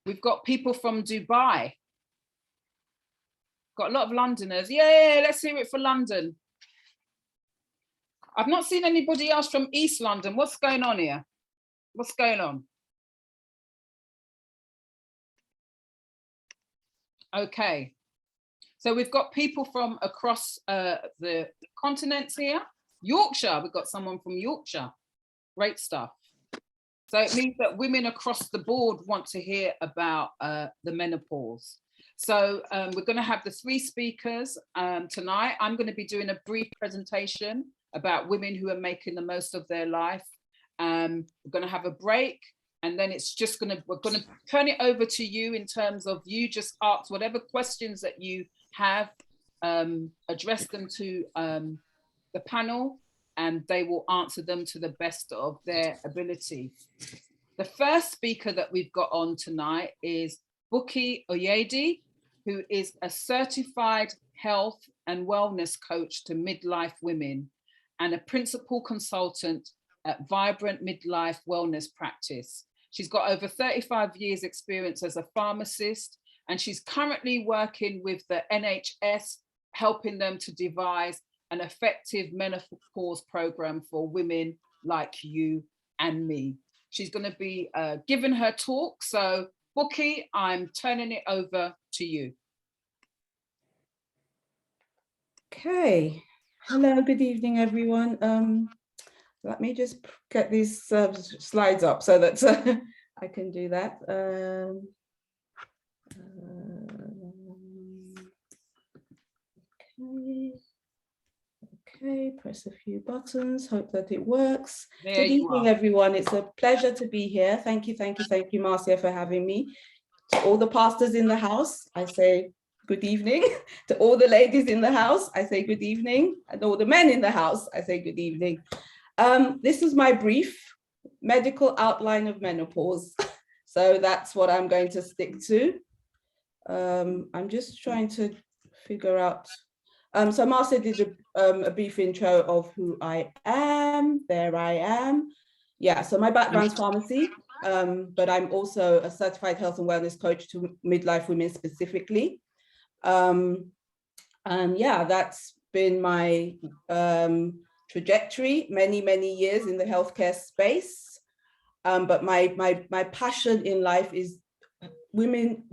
We've got people from Dubai. Got a lot of Londoners. Yeah, let's hear it for London. I've not seen anybody else from East London. What's going on here? What's going on? Okay. So we've got people from across the continents here. Yorkshire, we've got someone from Yorkshire. Great stuff. So it means that women across the board want to hear about the menopause. So we're going to have the 3 speakers tonight. I'm going to be doing a brief presentation about women who are making the most of their life. We're going to have a break, and then we're going to turn it over to you in terms of you just ask whatever questions that you have, address them to the panel, and they will answer them to the best of their ability. The first speaker that we've got on tonight is Bukky Ayoade, who is a certified health and wellness coach to midlife women and a principal consultant at Vibrant Midlife Wellness Practice. She's got over 35 years experience as a pharmacist, and she's currently working with the NHS, helping them to devise an effective menopause program for women like you and me. She's going to be giving her talk. So Bukky, I'm turning it over to you. Okay. Hello, good evening, everyone. Let me just get these slides up so that I can do that. Okay, press a few buttons, hope that it works. Good evening, everyone. It's a pleasure to be here. Thank you, Marcia, for having me. To all the pastors in the house, I say good evening. To all the ladies in the house, I say good evening. And all the men in the house, I say good evening. This is my brief medical outline of menopause. So that's what I'm going to stick to. I'm just trying to figure out. So Marcia did a brief intro of who I am. There I am. Yeah, so my background's pharmacy, but I'm also a certified health and wellness coach to midlife women specifically. And yeah, that's been my trajectory, many years in the healthcare space. But my passion in life is women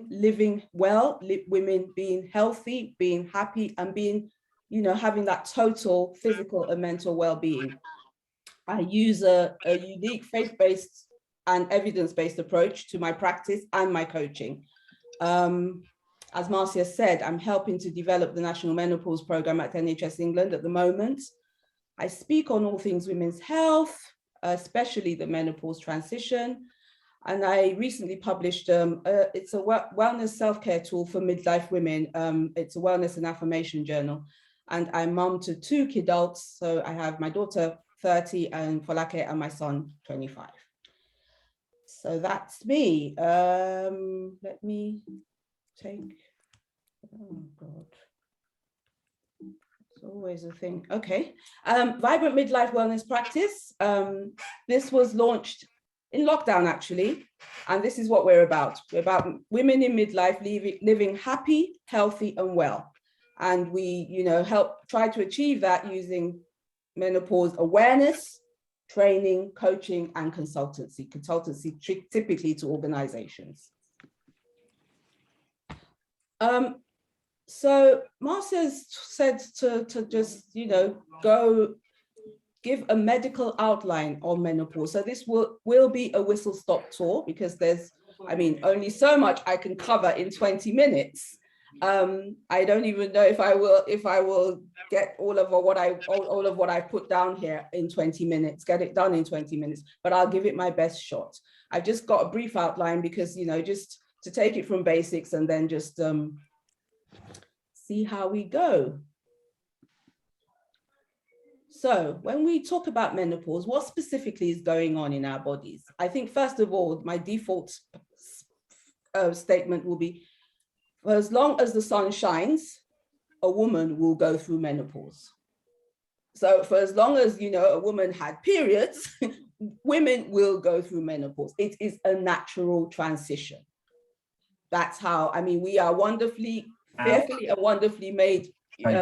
living well, women being healthy, being happy, and being, having that total physical and mental well-being. I use a unique faith-based and evidence-based approach to my practice and my coaching. As Marcia said, I'm helping to develop the National Menopause Programme at NHS England at the moment. I speak on all things women's health, especially the menopause transition. And I recently published, it's a wellness self-care tool for midlife women. It's a wellness and affirmation journal. And I'm mum to 2 kidults. So I have my daughter 30 and Folake and my son 25. So that's me. Let me take, oh God. It's always a thing. Okay. Vibrant Midlife Wellness Practice. This was launched in lockdown, actually. And this is what we're about. We're about women in midlife living happy, healthy, and well. And we, help try to achieve that using menopause awareness, training, coaching, and consultancy. Consultancy typically to organizations. So Marcia said to just, go give a medical outline on menopause. So this will be a whistle-stop tour because there's, only so much I can cover in 20 minutes. I don't even know if I will get all of what I put down here in 20 minutes, get it done in 20 minutes, but I'll give it my best shot. I've just got a brief outline because, just to take it from basics and then just see how we go. So when we talk about menopause, what specifically is going on in our bodies? I think, first of all, my default statement will be, for as long as the sun shines, a woman will go through menopause. So for as long as, a woman had periods, women will go through menopause. It is a natural transition. that's how, I mean, we are wonderfully, fearfully and wonderfully made by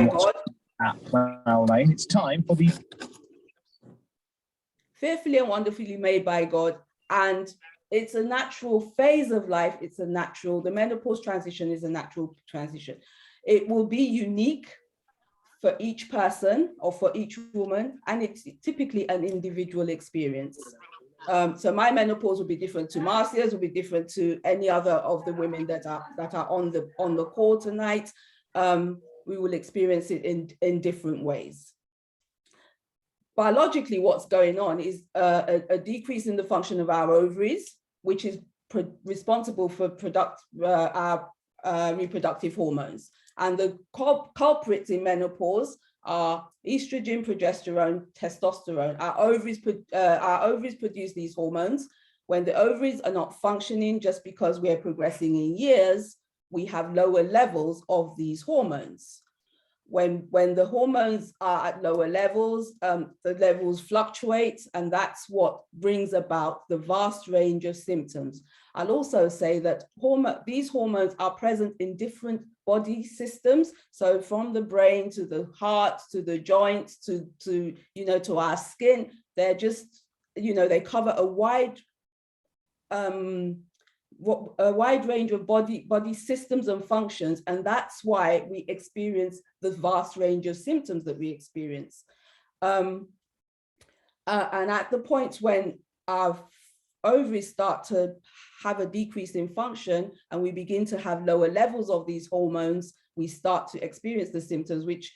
God. It's time for the Fearfully and wonderfully made by God, and it's a natural phase of life. It's a natural, the menopause transition is a natural transition. It will be unique for each person or for each woman, and it's typically an individual experience. So my menopause will be different to Marcia's, will be different to any other of the women that are on the call tonight. We will experience it in different ways. Biologically, what's going on is a decrease in the function of our ovaries, which is responsible for our reproductive hormones. And the culprits in menopause are estrogen, progesterone, testosterone. Our ovaries produce these hormones. When the ovaries are not functioning just because we're progressing in years, we have lower levels of these hormones. When the hormones are at lower levels, the levels fluctuate, and that's what brings about the vast range of symptoms. I'll also say that these hormones are present in different body systems. So from the brain to the heart, to the joints, to our skin, they're just, they cover a wide range of body systems and functions, and that's why we experience the vast range of symptoms that we experience. And at the point when our ovaries start to have a decrease in function and we begin to have lower levels of these hormones, we start to experience the symptoms, which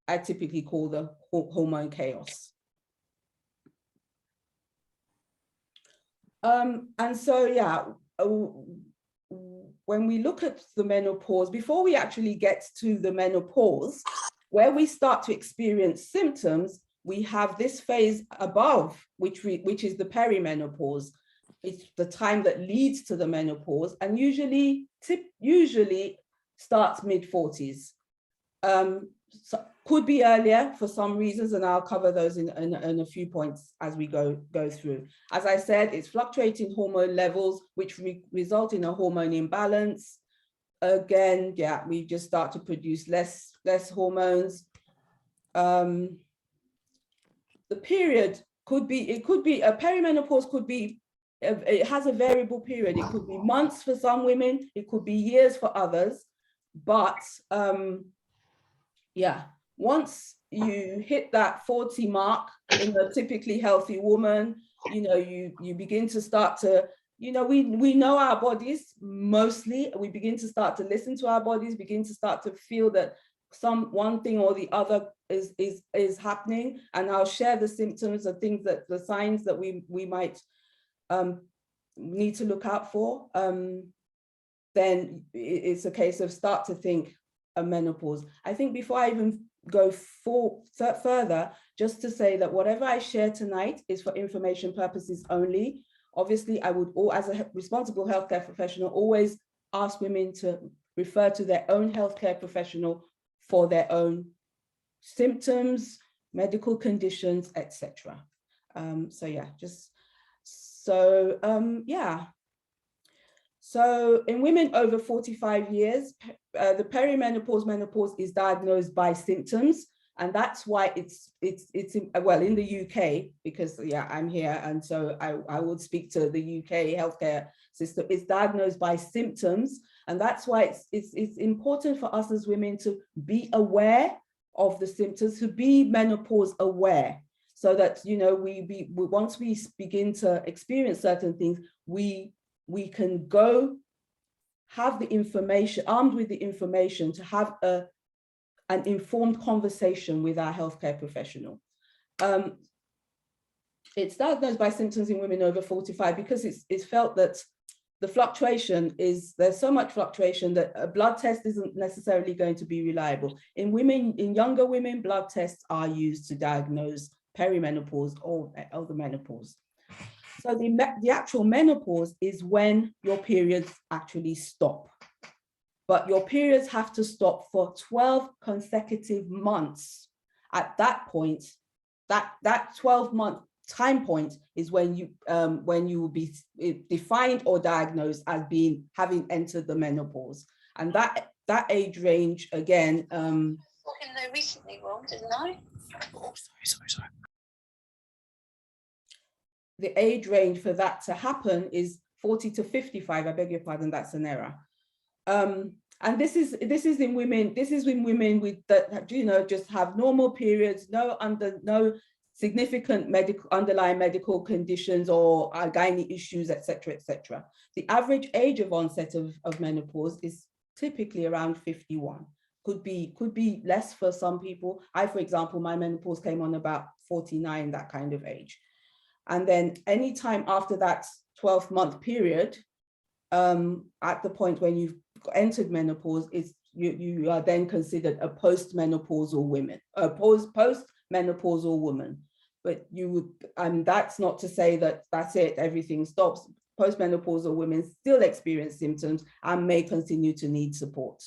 I typically call the hormone chaos. And so, yeah, when we look at the menopause, before we actually get to the menopause, where we start to experience symptoms, we have this phase above, which is the perimenopause. It's the time that leads to the menopause, and usually starts mid-40s. So could be earlier for some reasons, and I'll cover those in a few points as we go through. As I said, it's fluctuating hormone levels, which result in a hormone imbalance. Again, yeah, we just start to produce less hormones. The period could be a perimenopause could be, it has a variable period. It could be months for some women, it could be years for others, but yeah, once you hit that 40 mark in a typically healthy woman, you begin to start to, we know our bodies mostly. We begin to start to listen to our bodies, begin to start to feel that one thing or the other is happening. And I'll share the symptoms of things that the signs that we might need to look out for. Then it's a case of start to think a menopause. I think before I even go further, just to say that whatever I share tonight is for information purposes only. Obviously, I would, as a responsible healthcare professional, always ask women to refer to their own healthcare professional for their own symptoms, medical conditions, etc. So yeah, yeah. So in women over 45 years, the perimenopause, menopause is diagnosed by symptoms. And that's why it's well, in the UK, because yeah, I'm here. And so I would speak to the UK healthcare system. It's diagnosed by symptoms. And that's why it's important for us as women to be aware of the symptoms, to be menopause aware, so that, once we begin to experience certain things, we can go have the information, armed with the information, to have an informed conversation with our healthcare professional. It's diagnosed by symptoms in women over 45 because it's felt that the fluctuation there's so much fluctuation that a blood test isn't necessarily going to be reliable. In younger women, blood tests are used to diagnose perimenopause or the menopause. So the actual menopause is when your periods actually stop. But your periods have to stop for 12 consecutive months. At that point, that 12-month time point is when you will be defined or diagnosed as having entered the menopause. And that age range, again, I saw him there recently, Ron, didn't I? Oh, sorry. the age range for that to happen is 40 to 55. I beg your pardon, that's an error. And this is in women. This is in women with that, you know, just have normal periods, no significant underlying medical conditions or gynae issues, etc., etc. The average age of onset of menopause is typically around 51. Could be less for some people. I, for example, my menopause came on about 49, that kind of age. And then any time after that 12-month period, at the point when you've entered menopause, you are then considered a postmenopausal woman. But that's not to say that that's it, everything stops. Postmenopausal women still experience symptoms and may continue to need support.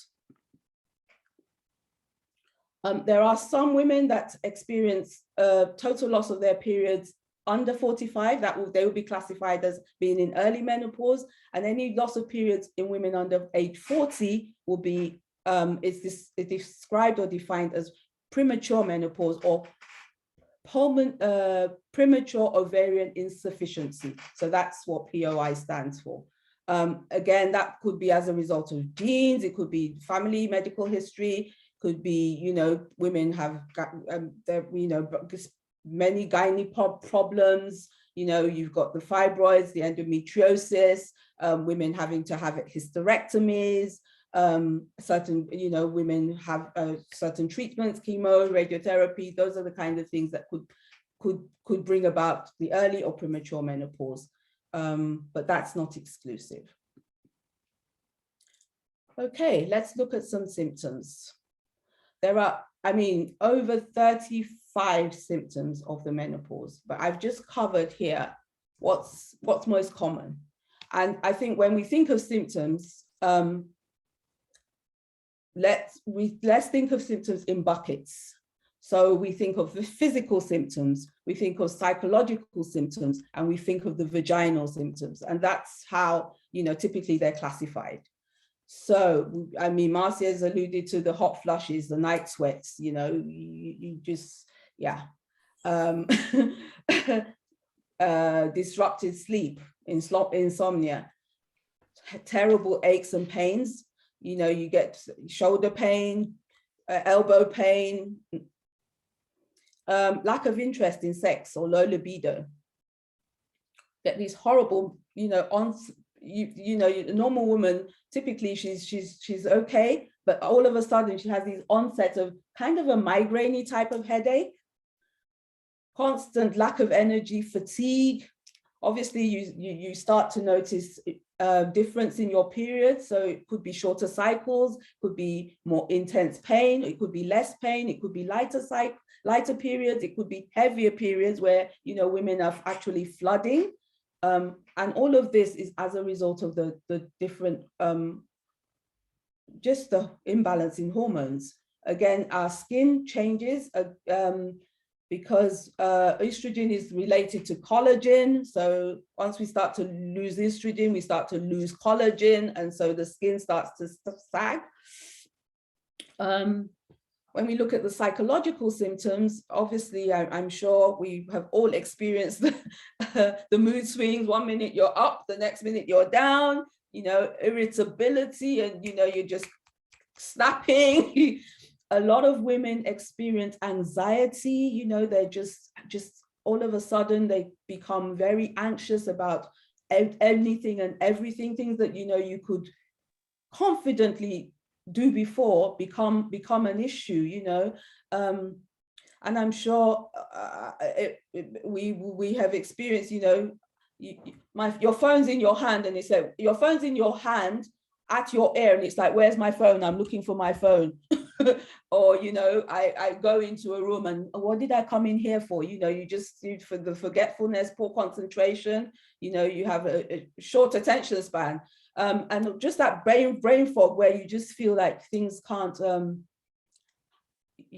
There are some women that experience total loss of their periods under 45, they will be classified as being in early menopause, and any loss of periods in women under age 40 will be is described or defined as premature menopause or premature ovarian insufficiency. So that's what POI stands for. Again, that could be as a result of genes, it could be family medical history, could be, you know, women have got, you know, many gynae problems, you know, you've got the fibroids, the endometriosis, women having to have hysterectomies, certain, you know, women have certain treatments, chemo, radiotherapy. Those are the kind of things that could bring about the early or premature menopause, but that's not exclusive. Okay, let's look at some symptoms. There are, I mean, over 35 symptoms of the menopause, but I've just covered here what's most common. And I think when we think of symptoms, let's think of symptoms in buckets. So we think of the physical symptoms, we think of psychological symptoms, and we think of the vaginal symptoms. And that's how, you know, typically they're classified. So, I mean, Marcia has alluded to the hot flushes, the night sweats, you know, you just, yeah. Disrupted sleep, insomnia, terrible aches and pains, you know, you get shoulder pain, elbow pain, lack of interest in sex or low libido. Get these horrible, you know, you know, a normal woman, typically she's okay, but all of a sudden she has these onsets of kind of a migraine-y type of headache, constant lack of energy, fatigue. Obviously, you start to notice difference in your period. So it could be shorter cycles, could be more intense pain, it could be less pain, it could be lighter periods, it could be heavier periods where, you know, women are actually flooding. And all of this is as a result of the different, just the imbalance in hormones. Again, our skin changes because estrogen is related to collagen. So once we start to lose estrogen, we start to lose collagen. And so the skin starts to sag. When we look at the psychological symptoms, obviously, I'm sure we have all experienced the mood swings. 1 minute you're up, the next minute you're down, you know, irritability, and, you know, you're just snapping. A lot of women experience anxiety, you know, they're just all of a sudden they become very anxious about anything and everything, things that, you know, you could confidently do before become an issue, you know. And I'm sure we have experienced, you know, your phone's in your hand, and it's like your phone's in your hand at your ear, and it's like, where's my phone? I'm looking for my phone. Or, you know, I go into a room and what did I come in here for? You know, for the forgetfulness, poor concentration, you know, you have a short attention span. And just that brain fog where you just feel like things can't,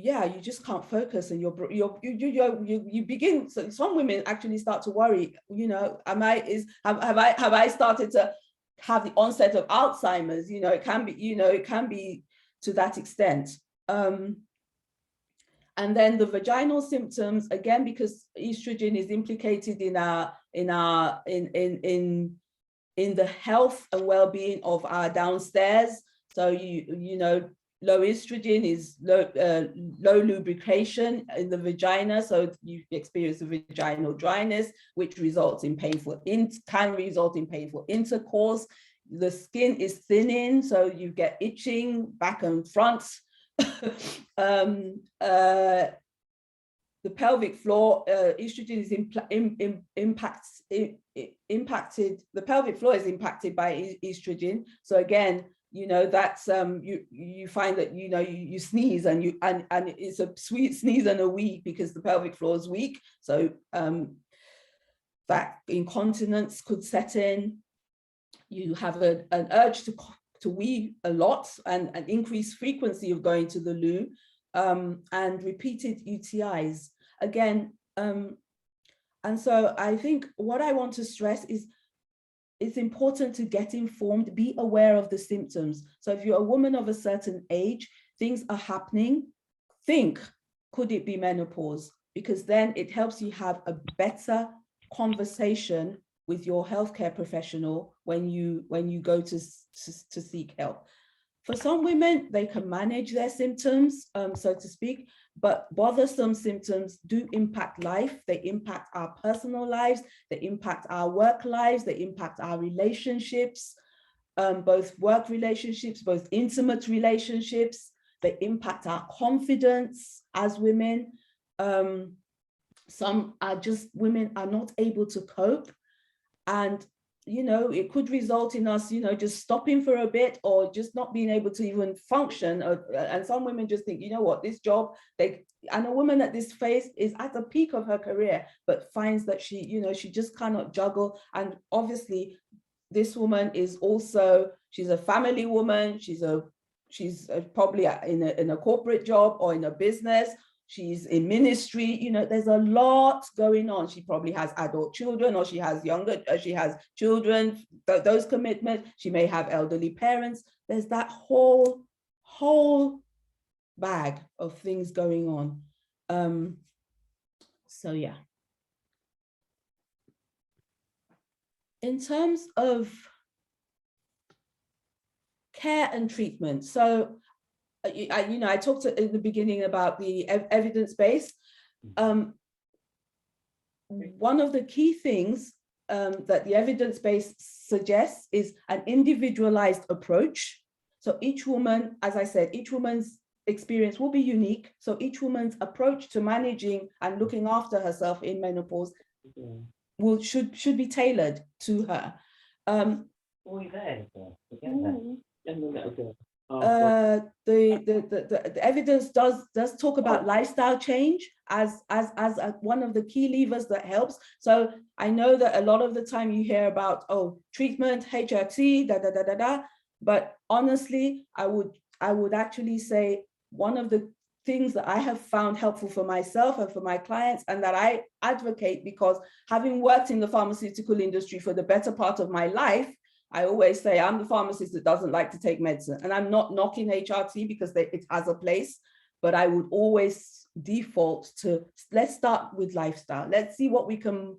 yeah, you just can't focus, and you begin. So some women actually start to worry. You know, have I started to have the onset of Alzheimer's? You know, it can be to that extent. And then the vaginal symptoms, again, because estrogen is implicated in the health and well-being of our downstairs. So you know, low estrogen is low lubrication in the vagina, so you experience a vaginal dryness, which can result in painful intercourse. The skin is thinning, so you get itching back and front. The pelvic floor, estrogen is impacted. The pelvic floor is impacted by estrogen. So again, you know, that's you find that, you know, you sneeze and it's a sweet sneeze and a wee because the pelvic floor is weak. So that incontinence could set in. You have an urge to wee a lot, and an increased frequency of going to the loo, and repeated UTIs again. And so I think what I want to stress is it's important to get informed, be aware of the symptoms. So if you're a woman of a certain age, things are happening, think, could it be menopause? Because then it helps you have a better conversation with your healthcare professional when you go to seek help. For some women, they can manage their symptoms, so to speak, but bothersome symptoms do impact life. They impact our personal lives, they impact our work lives, they impact our relationships, both work relationships, both intimate relationships. They impact our confidence as women. Some are just, women are not able to cope. And, you know, it could result in us, you know, just stopping for a bit or just not being able to even function. And some women just think, you know what, this job, and a woman at this phase is at the peak of her career, but finds that she, you know, she just cannot juggle. And obviously this woman is also, she's a family woman. She's probably in a corporate job or in a business. She's in ministry, you know, there's a lot going on. She probably has adult children, or she has children, those commitments. She may have elderly parents. There's that whole bag of things going on. So yeah. In terms of care and treatment, so I talked in the beginning about the evidence base. One of the key things that the evidence base suggests is an individualized approach. So each woman, as I said, each woman's experience will be unique. So each woman's approach to managing and looking after herself in menopause should be tailored to her. The evidence does talk about lifestyle change as one of the key levers that helps. So I know that a lot of the time you hear about, oh, treatment, HRT, but honestly, I would actually say one of the things that I have found helpful for myself and for my clients, and that I advocate, because having worked in the pharmaceutical industry for the better part of my life, I always say I'm the pharmacist that doesn't like to take medicine. And I'm not knocking HRT because it has a place, but I would always default to, let's start with lifestyle. Let's see what we can,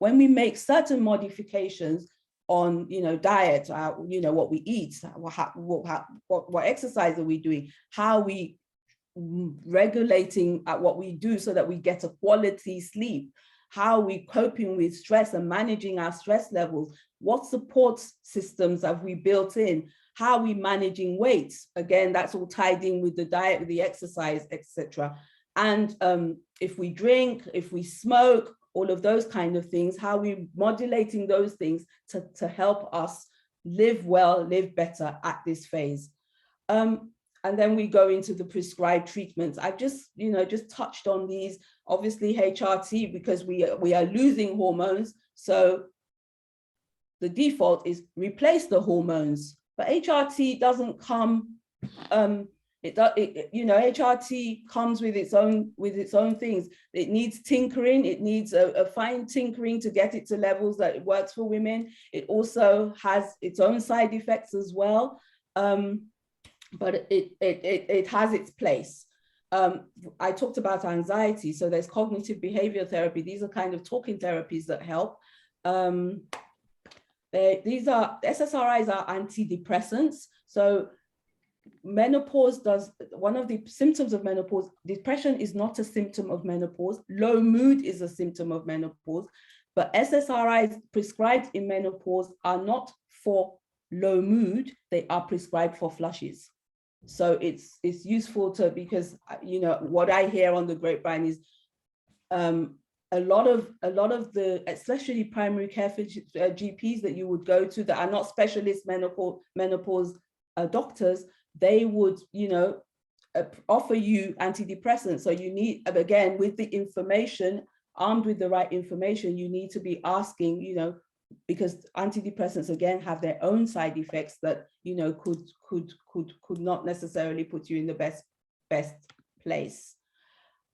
when we make certain modifications on, you know, diet, you know, what we eat, what exercise are we doing, how we regulating at what we do so that we get a quality sleep, how are we coping with stress and managing our stress levels, what support systems have we built in, how are we managing weight, again, that's all tied in with the diet, with the exercise, etc. And if we drink, if we smoke, all of those kind of things, how are we modulating those things to help us live well, live better at this phase. And then we go into the prescribed treatments. I've just touched on these. Obviously HRT, because we are losing hormones. So the default is replace the hormones. But HRT doesn't come HRT comes with its own things. It needs tinkering. It needs a fine tinkering to get it to levels that it works for women. It also has its own side effects as well, but it has its place. I talked about anxiety, so there's cognitive behavior therapy. These are kind of talking therapies that help. SSRIs are antidepressants. So menopause one of the symptoms of menopause, depression is not a symptom of menopause. Low mood is a symptom of menopause, but SSRIs prescribed in menopause are not for low mood, they are prescribed for flushes. So it's useful because what I hear on the grapevine is a lot of the, especially primary care GPs that you would go to that are not specialist menopause doctors, they would offer you antidepressants. So you need, again, with the information, armed with the right information, you need to be asking, because antidepressants again have their own side effects that could not necessarily put you in the best place.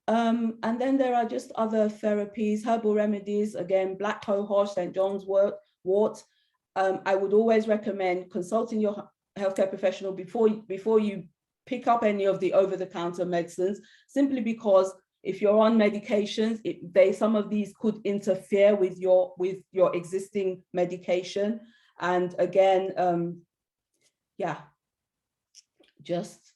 And then there are just other therapies, herbal remedies, again, black cohosh, St. John's wort. I would always recommend consulting your healthcare professional before you pick up any of the over-the-counter medicines, simply because if you're on medications, some of these could interfere with your existing medication. And again, just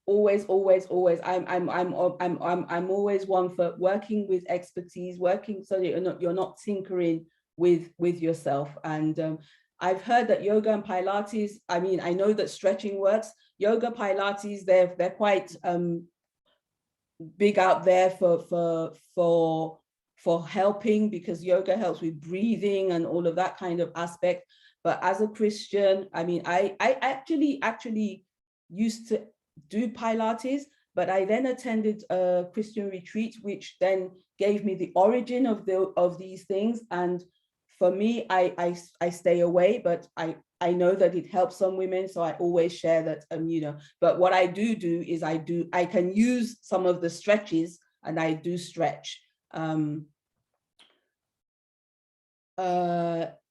always, I'm always one for working with expertise, working so that you're not tinkering with yourself. And I've heard that yoga and Pilates, I know that stretching works. Yoga, Pilates, they're quite big out there for helping, because yoga helps with breathing and all of that kind of aspect. But as a Christian, I actually used to do Pilates, but I then attended a Christian retreat, which then gave me the origin of these things. And for me, I stay away, but I know that it helps some women, so I always share that, but what I do is I can use some of the stretches, and I do stretch.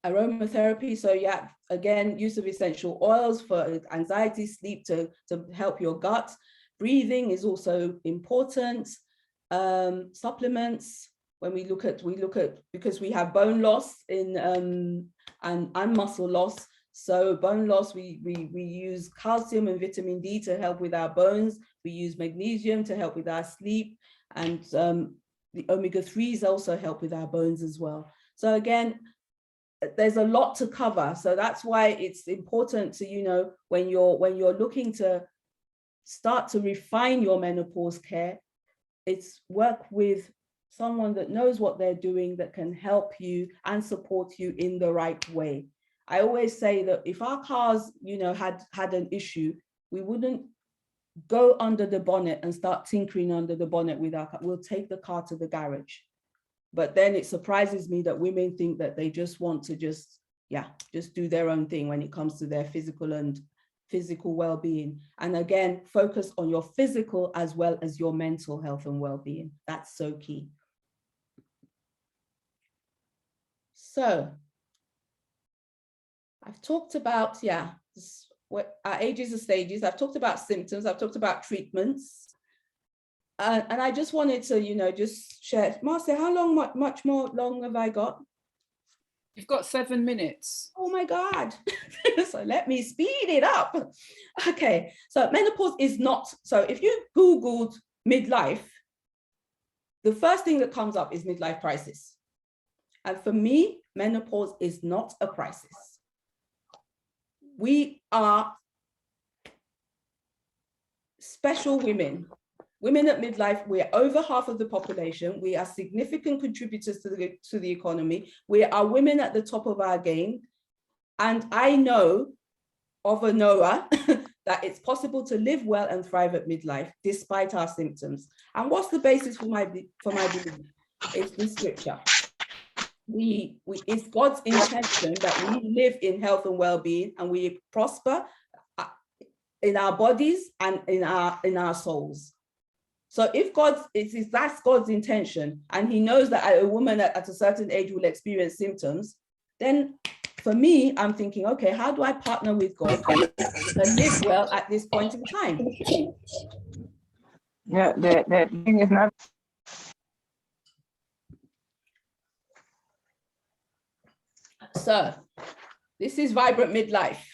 Aromatherapy, so yeah, again, use of essential oils for anxiety, sleep, to help your gut. Breathing is also important. Supplements, when we look at because we have bone loss and muscle loss. So bone loss, we use calcium and vitamin D to help with our bones. We use magnesium to help with our sleep, and the omega-3s also help with our bones as well. So again, there's a lot to cover. So that's why it's important to, when you're looking to start to refine your menopause care, it's work with someone that knows what they're doing, that can help you and support you in the right way. I always say that if our cars, had an issue, we wouldn't go under the bonnet and start tinkering under the bonnet with our car. We'll take the car to the garage. But then it surprises me that women think that they just want to just do their own thing when it comes to their physical well-being. And again, focus on your physical as well as your mental health and well-being. That's so key. So I've talked about, our ages and stages. I've talked about symptoms. I've talked about treatments. And I just wanted to, just share. Marcia, how long, much more long have I got? You've got 7 minutes. Oh my God. So let me speed it up. Okay, so menopause is not, so if you Googled midlife, the first thing that comes up is midlife crisis. And for me, menopause is not a crisis. We are special women. Women at midlife, we're over half of the population. We are significant contributors to the economy. We are women at the top of our game. And I know of a Noah that it's possible to live well and thrive at midlife despite our symptoms. And what's the basis for my belief? It's the scripture. It's God's intention that we live in health and well-being and we prosper. in our bodies and in our souls. So if that's God's intention, and he knows that a woman at a certain age will experience symptoms, then for me, I'm thinking, okay, how do I partner with God to live well at this point in time? Yeah, the thing is not. So this is Vibrant Midlife.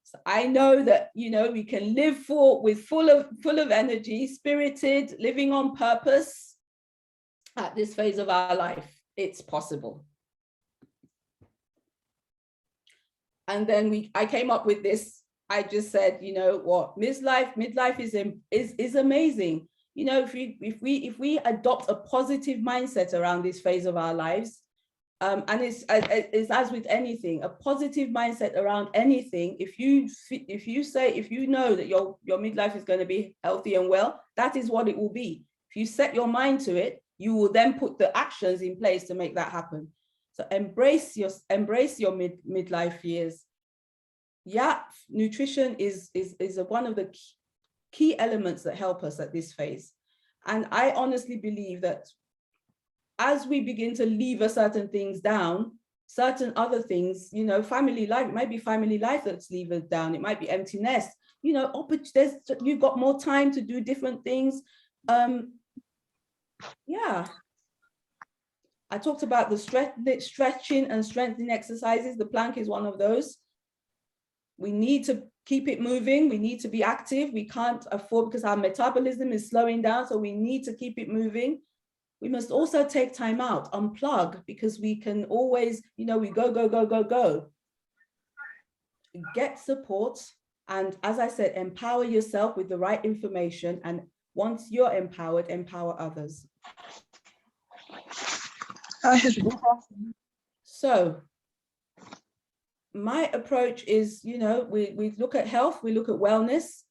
So I know that, you know, we can live full of energy, spirited, living on purpose at this phase of our life. It's possible. And then I came up with this. I just said, you know what, midlife is amazing. You know, if we adopt a positive mindset around this phase of our lives, and it's as with anything, a positive mindset around anything. If you know that your midlife is going to be healthy and well, that is what it will be. If you set your mind to it, you will then put the actions in place to make that happen. So embrace your midlife years. Yeah, nutrition is one of the key elements that help us at this phase. And I honestly believe that as we begin to leave certain things down, certain other things, you know, family life, it might be family life that's leave us down. It might be empty nest, you know, you've got more time to do different things. Yeah. I talked about the stretching and strengthening exercises. The plank is one of those. We need to keep it moving. We need to be active. We can't afford, because our metabolism is slowing down. So we need to keep it moving. We must also take time out, unplug, because we can always, you know, we go. Get support. And as I said, empower yourself with the right information. And once you're empowered, empower others. So my approach is, you know, we look at health, we look at wellness,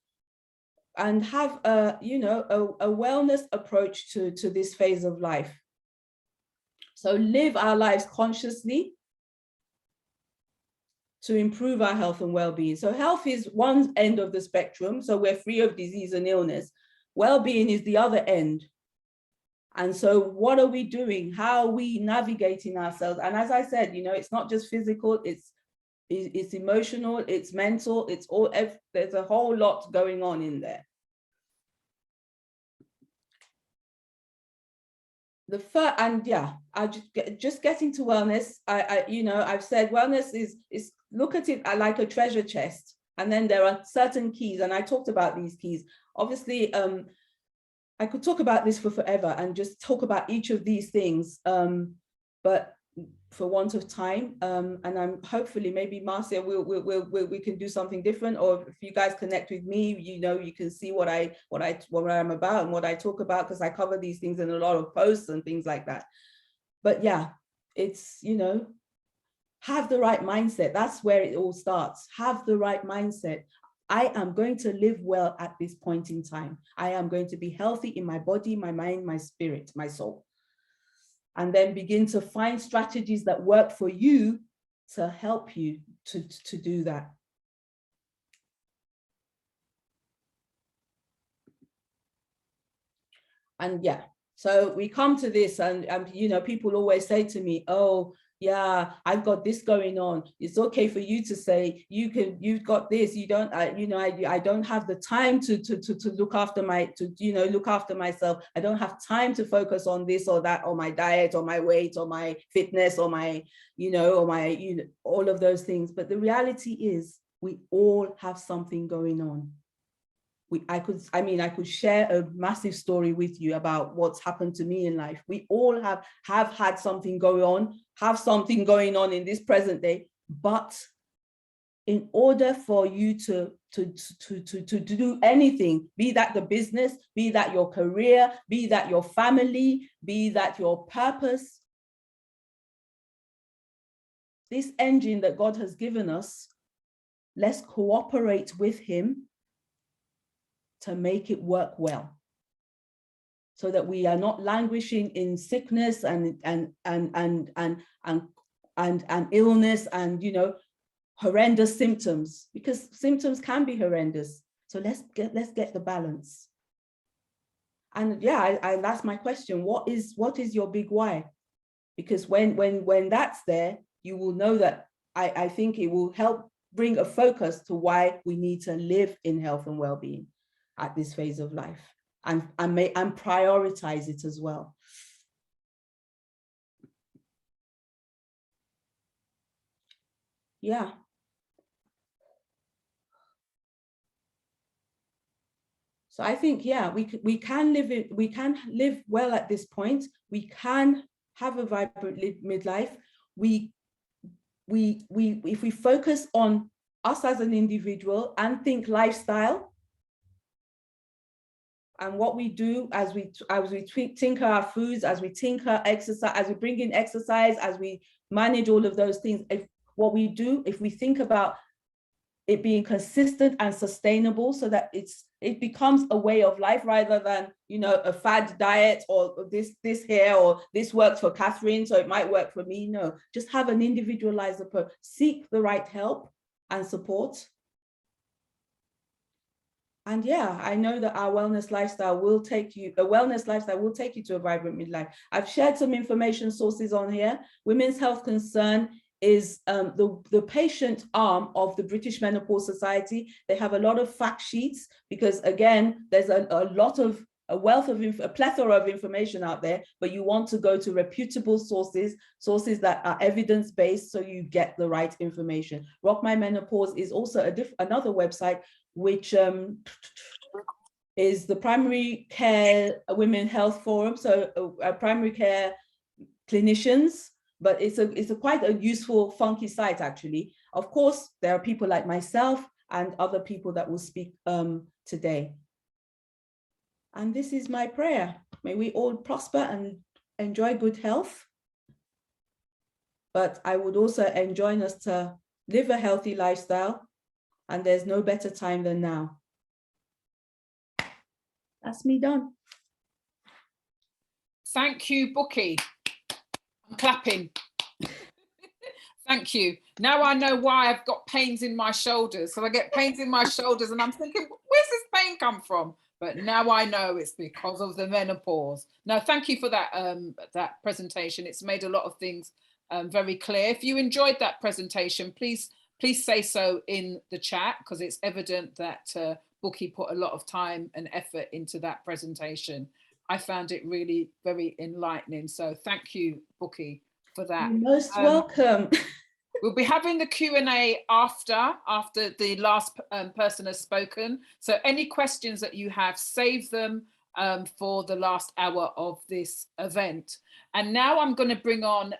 and have a wellness approach to this phase of life. So live our lives consciously to improve our health and well-being. So health is one end of the spectrum, so we're free of disease and illness. Well-being is the other end. And so what are we doing? How are we navigating ourselves? And as I said, you know, it's not just physical, it's emotional, it's mental, it's all, there's a whole lot going on in there. I just getting to wellness. I've said wellness is look at it like a treasure chest, and then there are certain keys, and I talked about these keys. Obviously, I could talk about this for forever and just talk about each of these things, but for want of time, and I'm hopefully maybe Marcia we can do something different, or if you guys connect with me, you know, you can see what I'm about and what I talk about, because I cover these things in a lot of posts and things like that. But yeah, it's, you know, have the right mindset. That's where it all starts. Have the right mindset. I am going to live well at this point in time. I am going to be healthy in my body, my mind, my spirit, my soul. And then begin to find strategies that work for you to help you to do that. And yeah, so we come to this, and you know, people always say to me, oh, yeah, I've got this going on. It's okay for you to say, you've got this, you don't, I don't have the time to look after look after myself. I don't have time to focus on this or that, or my diet, or my weight, or my fitness, or my, all of those things. But the reality is we all have something going on. I could share a massive story with you about what's happened to me in life. We all have had something going on, have something going on in this present day. But in order for you to do anything, be that the business, be that your career, be that your family, be that your purpose, this engine that God has given us, let's cooperate with him to make it work well, so that we are not languishing in sickness and illness, and horrendous symptoms, because symptoms can be horrendous. So let's get the balance. And yeah, I that's my question. What is your big why? Because when that's there, you will know that I think it will help bring a focus to why we need to live in health and well-being at this phase of life, and prioritize it as well. Yeah. So I think, yeah, we can live well at this point. We can have a vibrant midlife. If we focus on us as an individual and think lifestyle, and what we do as we tinker our foods, as we tinker exercise, as we bring in exercise, as we manage all of those things, if we think about it being consistent and sustainable, so that it becomes a way of life rather than, you know, a fad diet, or this here, or this works for Catherine, so it might work for me. No, just have an individualized approach. Seek the right help and support. And yeah, I know that our wellness lifestyle will take you to a vibrant midlife. I've shared some information sources on here. Women's Health Concern is the patient arm of the British Menopause Society. They have a lot of fact sheets, because again, there's a plethora of information out there, but you want to go to reputable sources that are evidence-based, so you get the right information. Rock My Menopause is also another website, which is the Primary Care Women Health Forum, so primary care clinicians, but it's quite a useful, funky site, actually. Of course, there are people like myself and other people that will speak today. And this is my prayer. May we all prosper and enjoy good health. But I would also enjoin us to live a healthy lifestyle, and there's no better time than now. That's me done. Thank you, Bukky. I'm clapping. Thank you. Now I know why I've got pains in my shoulders. So I get pains in my shoulders and I'm thinking, where's this pain come from? But now I know it's because of the menopause. No, thank you for that, that presentation. It's made a lot of things very clear. If you enjoyed that presentation, please say so in the chat, because it's evident that Bukky put a lot of time and effort into that presentation. I found it really very enlightening. So thank you, Bukky, for that. You're most welcome. We'll be having the Q&A after the last person has spoken. So any questions that you have, save them for the last hour of this event. And now I'm going to bring on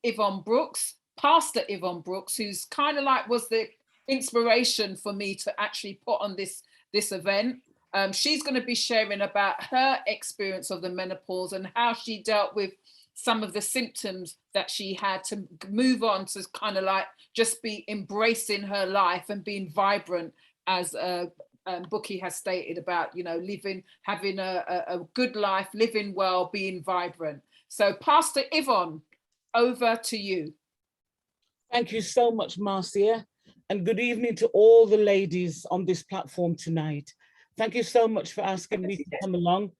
Yvonne Brooks, Pastor Yvonne Brooks, who's kind of like was the inspiration for me to actually put on this event. She's going to be sharing about her experience of the menopause and how she dealt with some of the symptoms that she had to move on to kind of like just be embracing her life and being vibrant, as Bukky has stated about, you know, having a good life, living well, being vibrant. So Pastor Yvonne, over to you. Thank you so much, Marcia, and good evening to all the ladies on this platform tonight. Thank you so much for asking me to come along.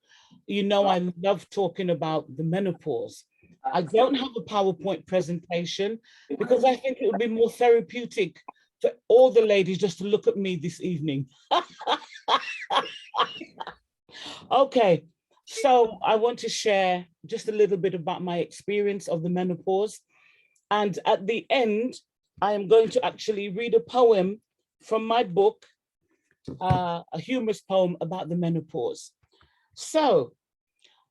You know, I love talking about the menopause. I don't have a PowerPoint presentation because I think it would be more therapeutic for all the ladies just to look at me this evening. Okay, so I want to share just a little bit about my experience of the menopause. And at the end, I am going to actually read a poem from my book, a humorous poem about the menopause. So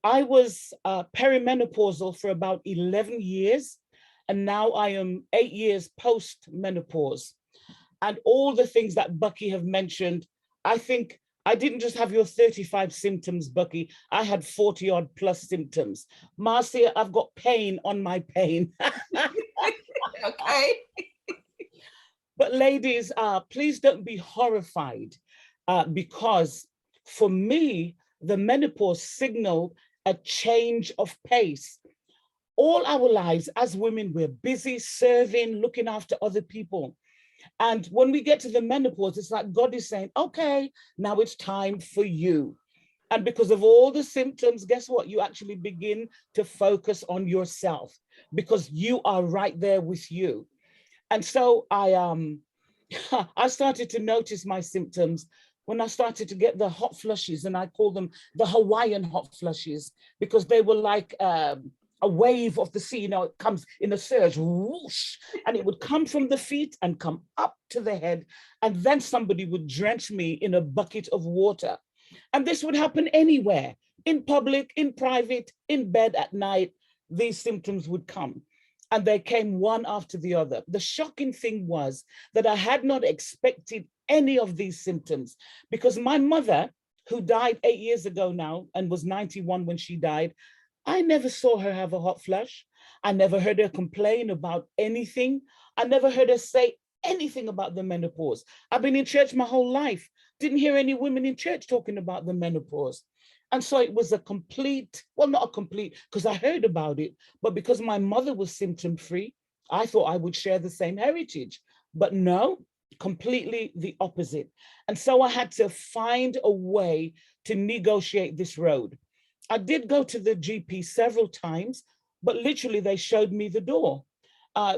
I was perimenopausal for about 11 years, and now I am 8 years post-menopause. And all the things that Bukky have mentioned, I think I didn't just have your 35 symptoms, Bukky. I had 40 odd plus symptoms. Marcia, I've got pain on my pain. Okay. But ladies, please don't be horrified, because for me, the menopause signaled a change of pace. All our lives as women, we're busy serving, looking after other people. And when we get to the menopause, it's like God is saying, okay, now it's time for you. And because of all the symptoms, guess what? You actually begin to focus on yourself because you are right there with you. And so I started to notice my symptoms when I started to get the hot flushes, and I call them the Hawaiian hot flushes because they were like a wave of the sea. You know, it comes in a surge, whoosh, and it would come from the feet and come up to the head. And then somebody would drench me in a bucket of water. And this would happen anywhere, in public, in private, in bed at night, these symptoms would come. And they came one after the other. The shocking thing was that I had not expected any of these symptoms because my mother, who died 8 years ago now and was 91 when she died, I never saw her have a hot flush. I never heard her complain about anything. I never heard her say anything about the menopause. I've been in church my whole life. Didn't hear any women in church talking about the menopause. And so it was a complete, well, not a complete, because I heard about it, but because my mother was symptom-free, I thought I would share the same heritage. But no, completely the opposite. And so I had to find a way to negotiate this road. I did go to the GP several times, but literally they showed me the door.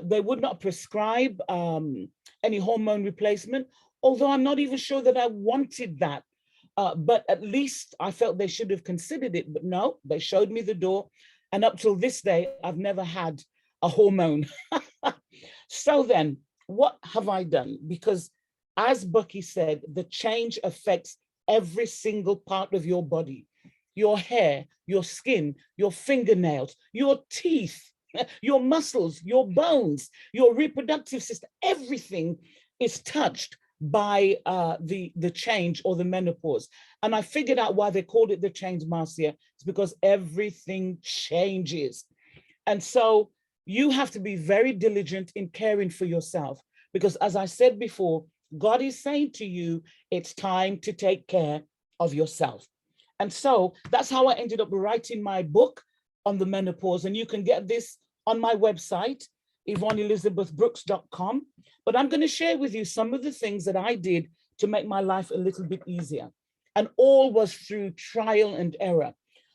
They would not prescribe any hormone replacement, although I'm not even sure that I wanted that. But at least I felt they should have considered it. But no, they showed me the door. And up till this day, I've never had a hormone. So then, what have I done? Because as Bukky said, the change affects every single part of your body. Your hair, your skin, your fingernails, your teeth, your muscles, your bones, your reproductive system, everything is touched by the change or the menopause. And I figured out why they called it the change, Marcia. It's because everything changes. And so you have to be very diligent in caring for yourself, because as I said before, God is saying to you, it's time to take care of yourself. And so that's how I ended up writing my book on the menopause. And you can get this on my website, YvonneElizabethBrooks.com. But I'm going to share with you some of the things that I did to make my life a little bit easier. And all was through trial and error.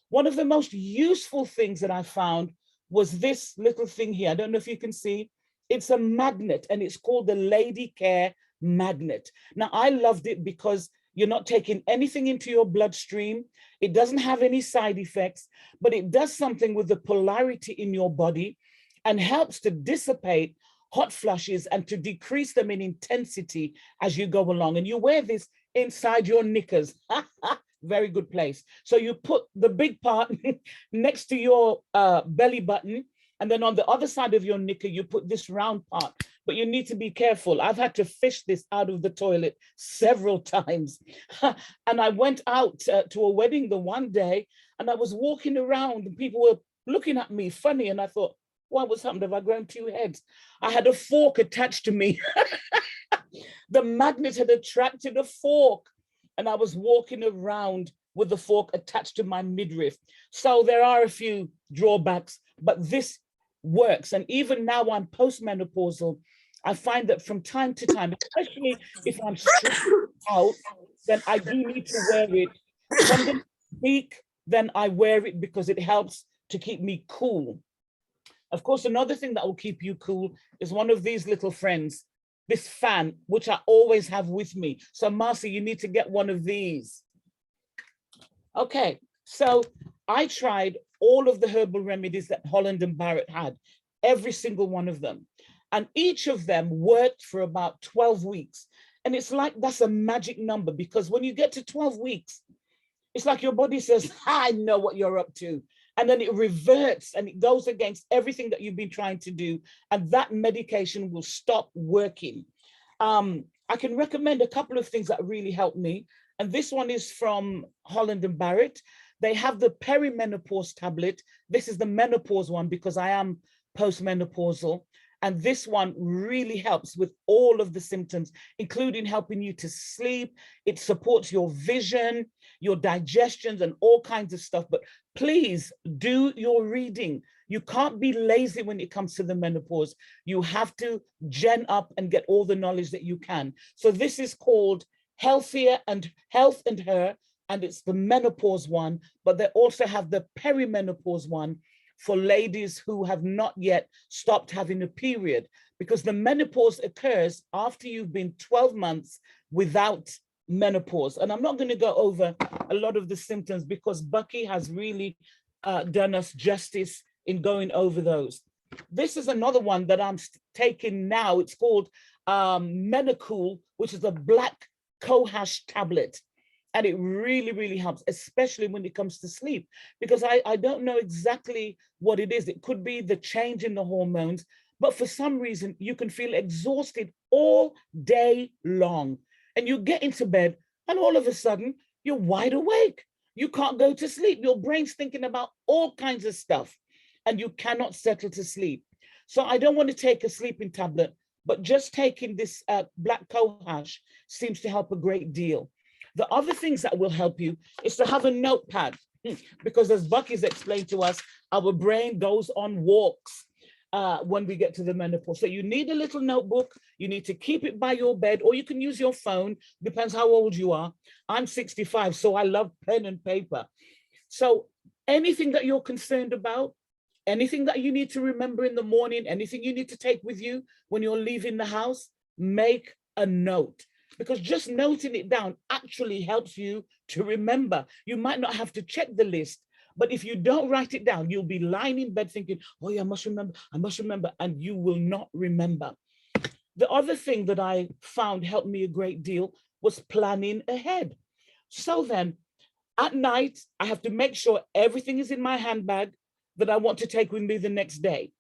One of the most useful things that I found was this little thing here. I don't know if you can see. It's a magnet, and it's called the Lady Care Magnet. Now, I loved it because you're not taking anything into your bloodstream. It doesn't have any side effects, but it does something with the polarity in your body and helps to dissipate hot flushes and to decrease them in intensity as you go along. And you wear this inside your knickers. Very good place. So you put the big part next to your belly button, and then on the other side of your knicker, you put this round part. But you need to be careful. I've had to fish this out of the toilet several times. And I went out to a wedding the one day, and I was walking around and people were looking at me funny. And I thought, what was happened? Have I grown 2 heads? I had a fork attached to me. The magnet had attracted a fork, and I was walking around with the fork attached to my midriff. So there are a few drawbacks, but this works. And even now I'm postmenopausal, I find that from time to time, especially if I'm stressed out, then I do need to wear it. If I'm going to speak, then I wear it because it helps to keep me cool. Of course, another thing that will keep you cool is one of these little friends, this fan, which I always have with me. So Marcy, you need to get one of these. Okay, so I tried all of the herbal remedies that Holland and Barrett had, every single one of them. And each of them worked for about 12 weeks. And it's like, that's a magic number, because when you get to 12 weeks, it's like your body says, I know what you're up to. And then it reverts and it goes against everything that you've been trying to do. And that medication will stop working. I can recommend a couple of things that really helped me. And this one is from Holland and Barrett. They have the perimenopause tablet. This is the menopause one because I am postmenopausal. And this one really helps with all of the symptoms, including helping you to sleep. It supports your vision, your digestions, and all kinds of stuff. But please do your reading. You can't be lazy when it comes to the menopause. You have to gen up and get all the knowledge that you can. So this is called Healthier and Health and Her, and it's the menopause one, but they also have the perimenopause one for ladies who have not yet stopped having a period, because the menopause occurs after you've been 12 months without menopause. And I'm not going to go over a lot of the symptoms because Bukky has really done us justice in going over those. This is another one that I'm taking now. It's called Menocool, which is a black cohash tablet. And it really, really helps, especially when it comes to sleep, because I don't know exactly what it is. It could be the change in the hormones, but for some reason, you can feel exhausted all day long. And you get into bed and all of a sudden, you're wide awake. You can't go to sleep. Your brain's thinking about all kinds of stuff and you cannot settle to sleep. So I don't want to take a sleeping tablet, but just taking this black cohash seems to help a great deal. The other things that will help you is to have a notepad, because as Bukky's explained to us, our brain goes on walks when we get to the menopause. So you need a little notebook. You need to keep it by your bed, or you can use your phone, depends how old you are. I'm 65, so I love pen and paper. So anything that you're concerned about, anything that you need to remember in the morning, anything you need to take with you when you're leaving the house, make a note. Because just noting it down actually helps you to remember. You might not have to check the list, but if you don't write it down, you'll be lying in bed thinking, oh yeah, I must remember, and you will not remember. The other thing that I found helped me a great deal was planning ahead. So then at night, I have to make sure everything is in my handbag that I want to take with me the next day.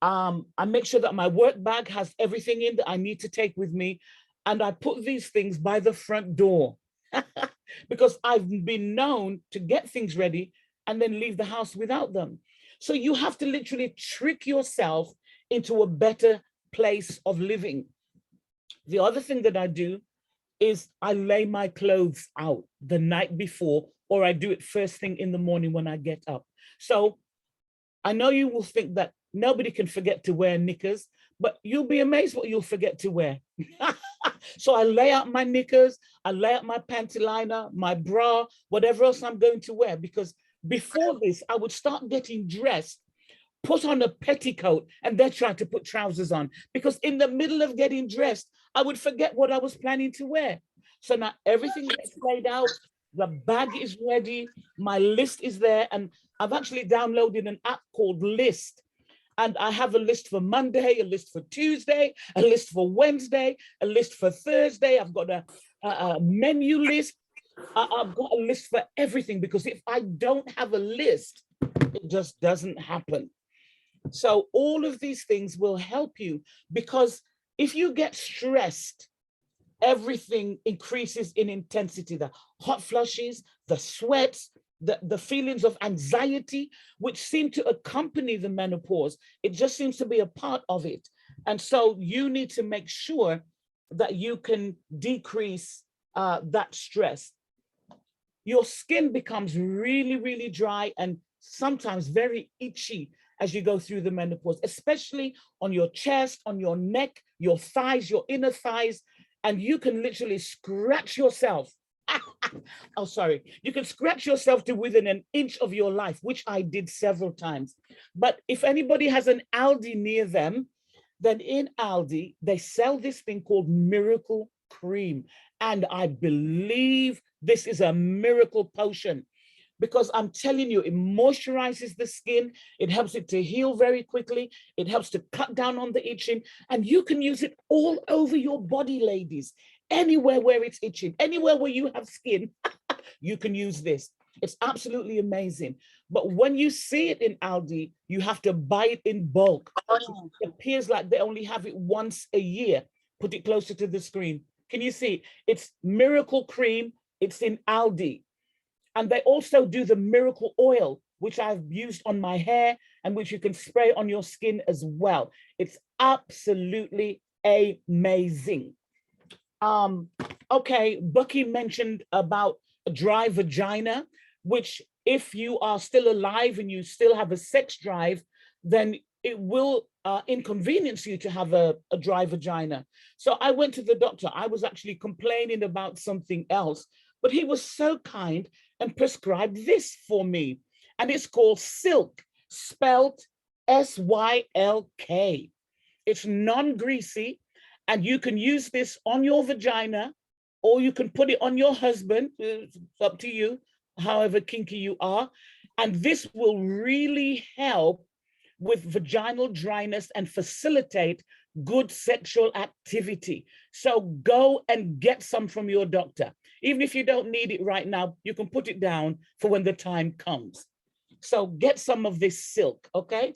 I make sure that my work bag has everything in that I need to take with me. And I put these things by the front door because I've been known to get things ready and then leave the house without them. So you have to literally trick yourself into a better place of living. The other thing that I do is I lay my clothes out the night before, or I do it first thing in the morning when I get up. So I know you will think that nobody can forget to wear knickers, but you'll be amazed what you'll forget to wear. So I lay out my knickers, I lay out my panty liner, my bra, whatever else I'm going to wear, because before this, I would start getting dressed, put on a petticoat, and then try to put trousers on, because in the middle of getting dressed, I would forget what I was planning to wear. So now everything gets laid out, the bag is ready, my list is there, and I've actually downloaded an app called List. And I have a list for Monday, a list for Tuesday, a list for Wednesday, a list for Thursday. I've got a menu list. I've got a list for everything, because if I don't have a list, it just doesn't happen. So all of these things will help you, because if you get stressed, everything increases in intensity, the hot flushes, the sweats, the feelings of anxiety, which seem to accompany the menopause. It just seems to be a part of it. And so you need to make sure that you can decrease that stress. Your skin becomes really, really dry and sometimes very itchy as you go through the menopause, especially on your chest, on your neck, your thighs, your inner thighs, and you can literally scratch yourself. Oh, sorry. You can scratch yourself to within an inch of your life, which I did several times. But if anybody has an Aldi near them, then in Aldi, they sell this thing called Miracle Cream. And I believe this is a miracle potion, because I'm telling you, it moisturizes the skin. It helps it to heal very quickly. It helps to cut down on the itching. And you can use it all over your body, ladies. Anywhere where it's itching, anywhere where you have skin, you can use this. It's absolutely amazing. But when you see it in Aldi, you have to buy it in bulk. It appears like they only have it once a year. Put it closer to the screen. Can you see? It's Miracle Cream. It's in Aldi. And they also do the Miracle Oil, which I've used on my hair and which you can spray on your skin as well. It's absolutely amazing. Okay, Bukky mentioned about a dry vagina, which if you are still alive and you still have a sex drive, then it will inconvenience you to have a dry vagina. So I went to the doctor. I was actually complaining about something else, but he was so kind and prescribed this for me. And it's called Silk, spelled SYLK. It's non-greasy, and you can use this on your vagina, or you can put it on your husband. It's up to you, however kinky you are. And this will really help with vaginal dryness and facilitate good sexual activity. So go and get some from your doctor. Even if you don't need it right now, you can put it down for when the time comes. So get some of this Silk, okay?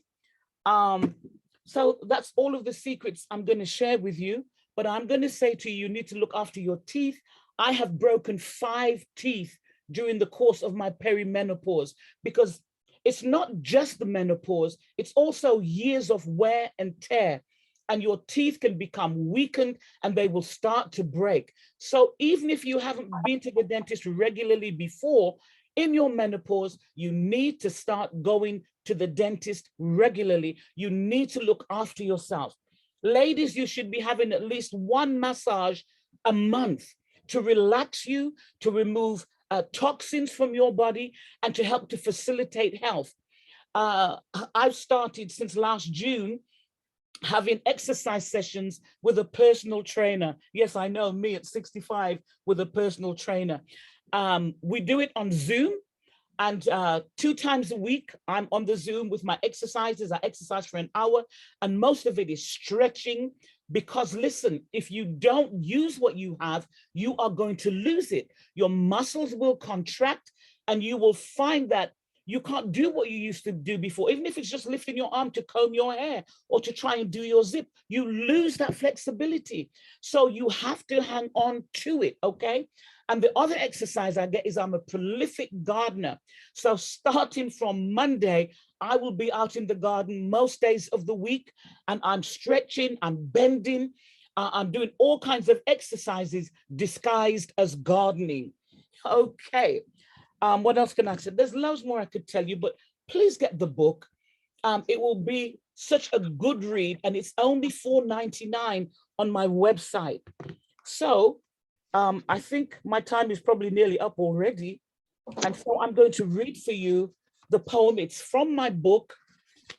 So that's all of the secrets I'm going to share with you, but I'm going to say to you, you need to look after your teeth. I have broken 5 teeth during the course of my perimenopause, because it's not just the menopause, it's also years of wear and tear, and your teeth can become weakened and they will start to break. So even if you haven't been to the dentist regularly before, in your menopause, you need to start going to the dentist regularly. You need to look after yourself. Ladies, you should be having at least 1 massage a month to relax you, to remove toxins from your body, and to help to facilitate health. I've started since last June having exercise sessions with a personal trainer. Yes, I know, me at 65 with a personal trainer. We do it on Zoom, and 2 times a week, I'm on the Zoom with my exercises. I exercise for an hour, and most of it is stretching, because listen, if you don't use what you have, you are going to lose it. Your muscles will contract, and you will find that you can't do what you used to do before. Even if it's just lifting your arm to comb your hair or to try and do your zip, you lose that flexibility. So you have to hang on to it, okay? And the other exercise I get is I'm a prolific gardener. So starting from Monday, I will be out in the garden most days of the week, and I'm stretching, I'm bending, I'm doing all kinds of exercises disguised as gardening. Okay. What else can I say? There's loads more I could tell you, but please get the book. It will be such a good read, and it's only $4.99 on my website. So I think my time is probably nearly up already. And so I'm going to read for you the poem. It's from my book,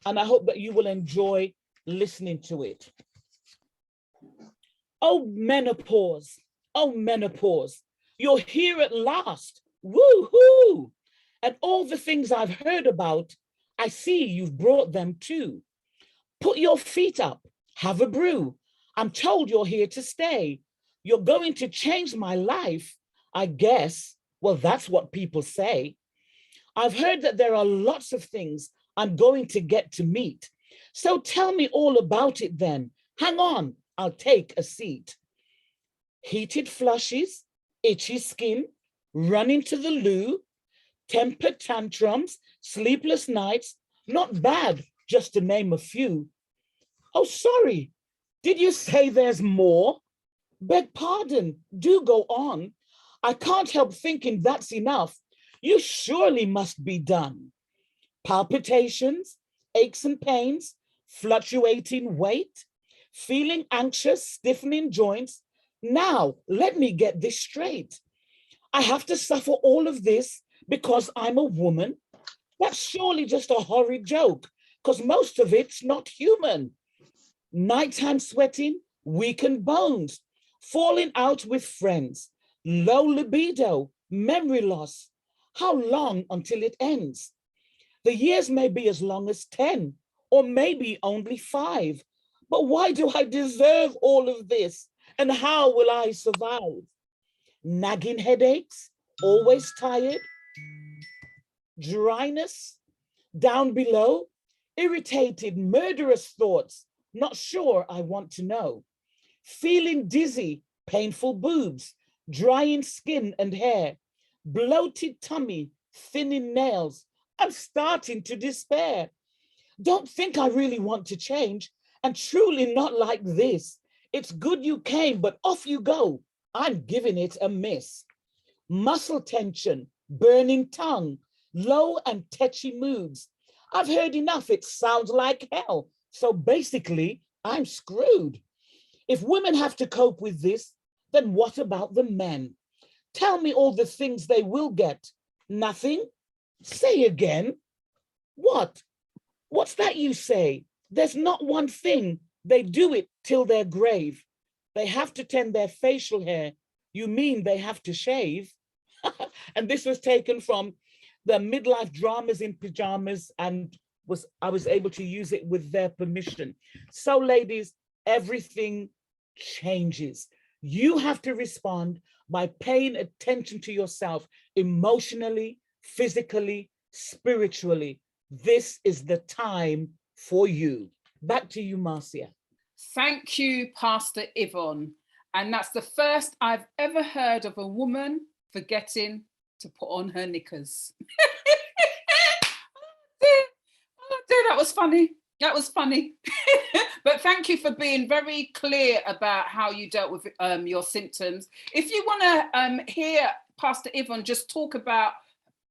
and I hope that you will enjoy listening to it. Oh, menopause. Oh, menopause. You're here at last. Woo-hoo! And all the things I've heard about, I see you've brought them too. Put your feet up, have a brew. I'm told you're here to stay. You're going to change my life, I guess. Well, that's what people say. I've heard that there are lots of things I'm going to get to meet. So tell me all about it then. Hang on, I'll take a seat. Heated flushes, itchy skin, running to the loo, temper tantrums, sleepless nights, not bad, just to name a few. Oh, sorry, did you say there's more? Beg pardon, do go on. I can't help thinking that's enough. You surely must be done. Palpitations, aches and pains, fluctuating weight, feeling anxious, stiffening joints. Now, let me get this straight. I have to suffer all of this because I'm a woman? That's surely just a horrid joke, because most of it's not human. Nighttime sweating, weakened bones, falling out with friends, low libido, memory loss. How long until it ends? The years may be as long as 10, or maybe only 5. But why do I deserve all of this? And how will I survive? Nagging headaches, always tired, dryness, down below, irritated, murderous thoughts, not sure I want to know, feeling dizzy, painful boobs, drying skin and hair, bloated tummy, thinning nails. I'm starting to despair. Don't think I really want to change, and truly not like this. It's good you came, but off you go. I'm giving it a miss. Muscle tension, burning tongue, low and tetchy moods. I've heard enough. It sounds like hell. So basically, I'm screwed. If women have to cope with this, then what about the men? Tell me all the things they will get. Nothing? Say again. What? What's that you say? There's not one thing. They do it till their grave. They have to tend their facial hair. You mean they have to shave? And this was taken from the midlife dramas in pajamas, and I was able to use it with their permission. So ladies, everything changes. You have to respond by paying attention to yourself emotionally, physically, spiritually. This is the time for you. Back to you, Marcia. Thank you, Pastor Yvonne. And that's the first I've ever heard of a woman forgetting to put on her knickers. Oh dear, that was funny. That was funny. But thank you for being very clear about how you dealt with your symptoms. If you want to hear Pastor Yvonne just talk about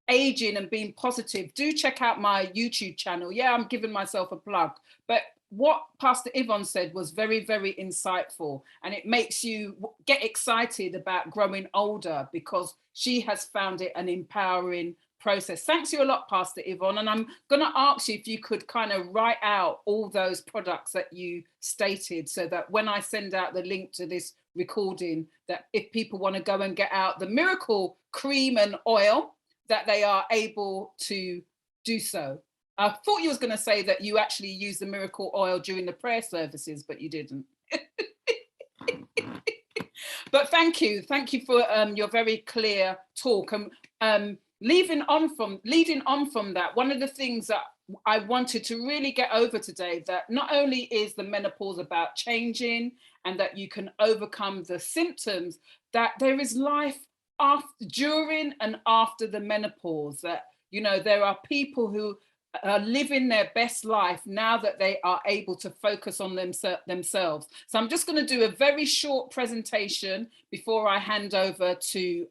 aging and being positive, do check out my YouTube channel. Yeah, I'm giving myself a plug. But what Pastor Yvonne said was very, very insightful, and it makes you get excited about growing older because she has found it an empowering process. Thanks you a lot, Pastor Yvonne. And I'm going to ask you if you could kind of write out all those products that you stated so that when I send out the link to this recording, that if people want to go and get out the miracle cream and oil, that they are able to do so. I thought you was going to say that you actually use the miracle oil during the prayer services, but you didn't. But thank you for your very clear talk. Leading on from that, one of the things that I wanted to really get over today, that not only is the menopause about changing and that you can overcome the symptoms, that there is life after, during and after the menopause, that, you know, there are people who are living their best life now that they are able to focus on themselves. So I'm just going to do a very short presentation before I hand over to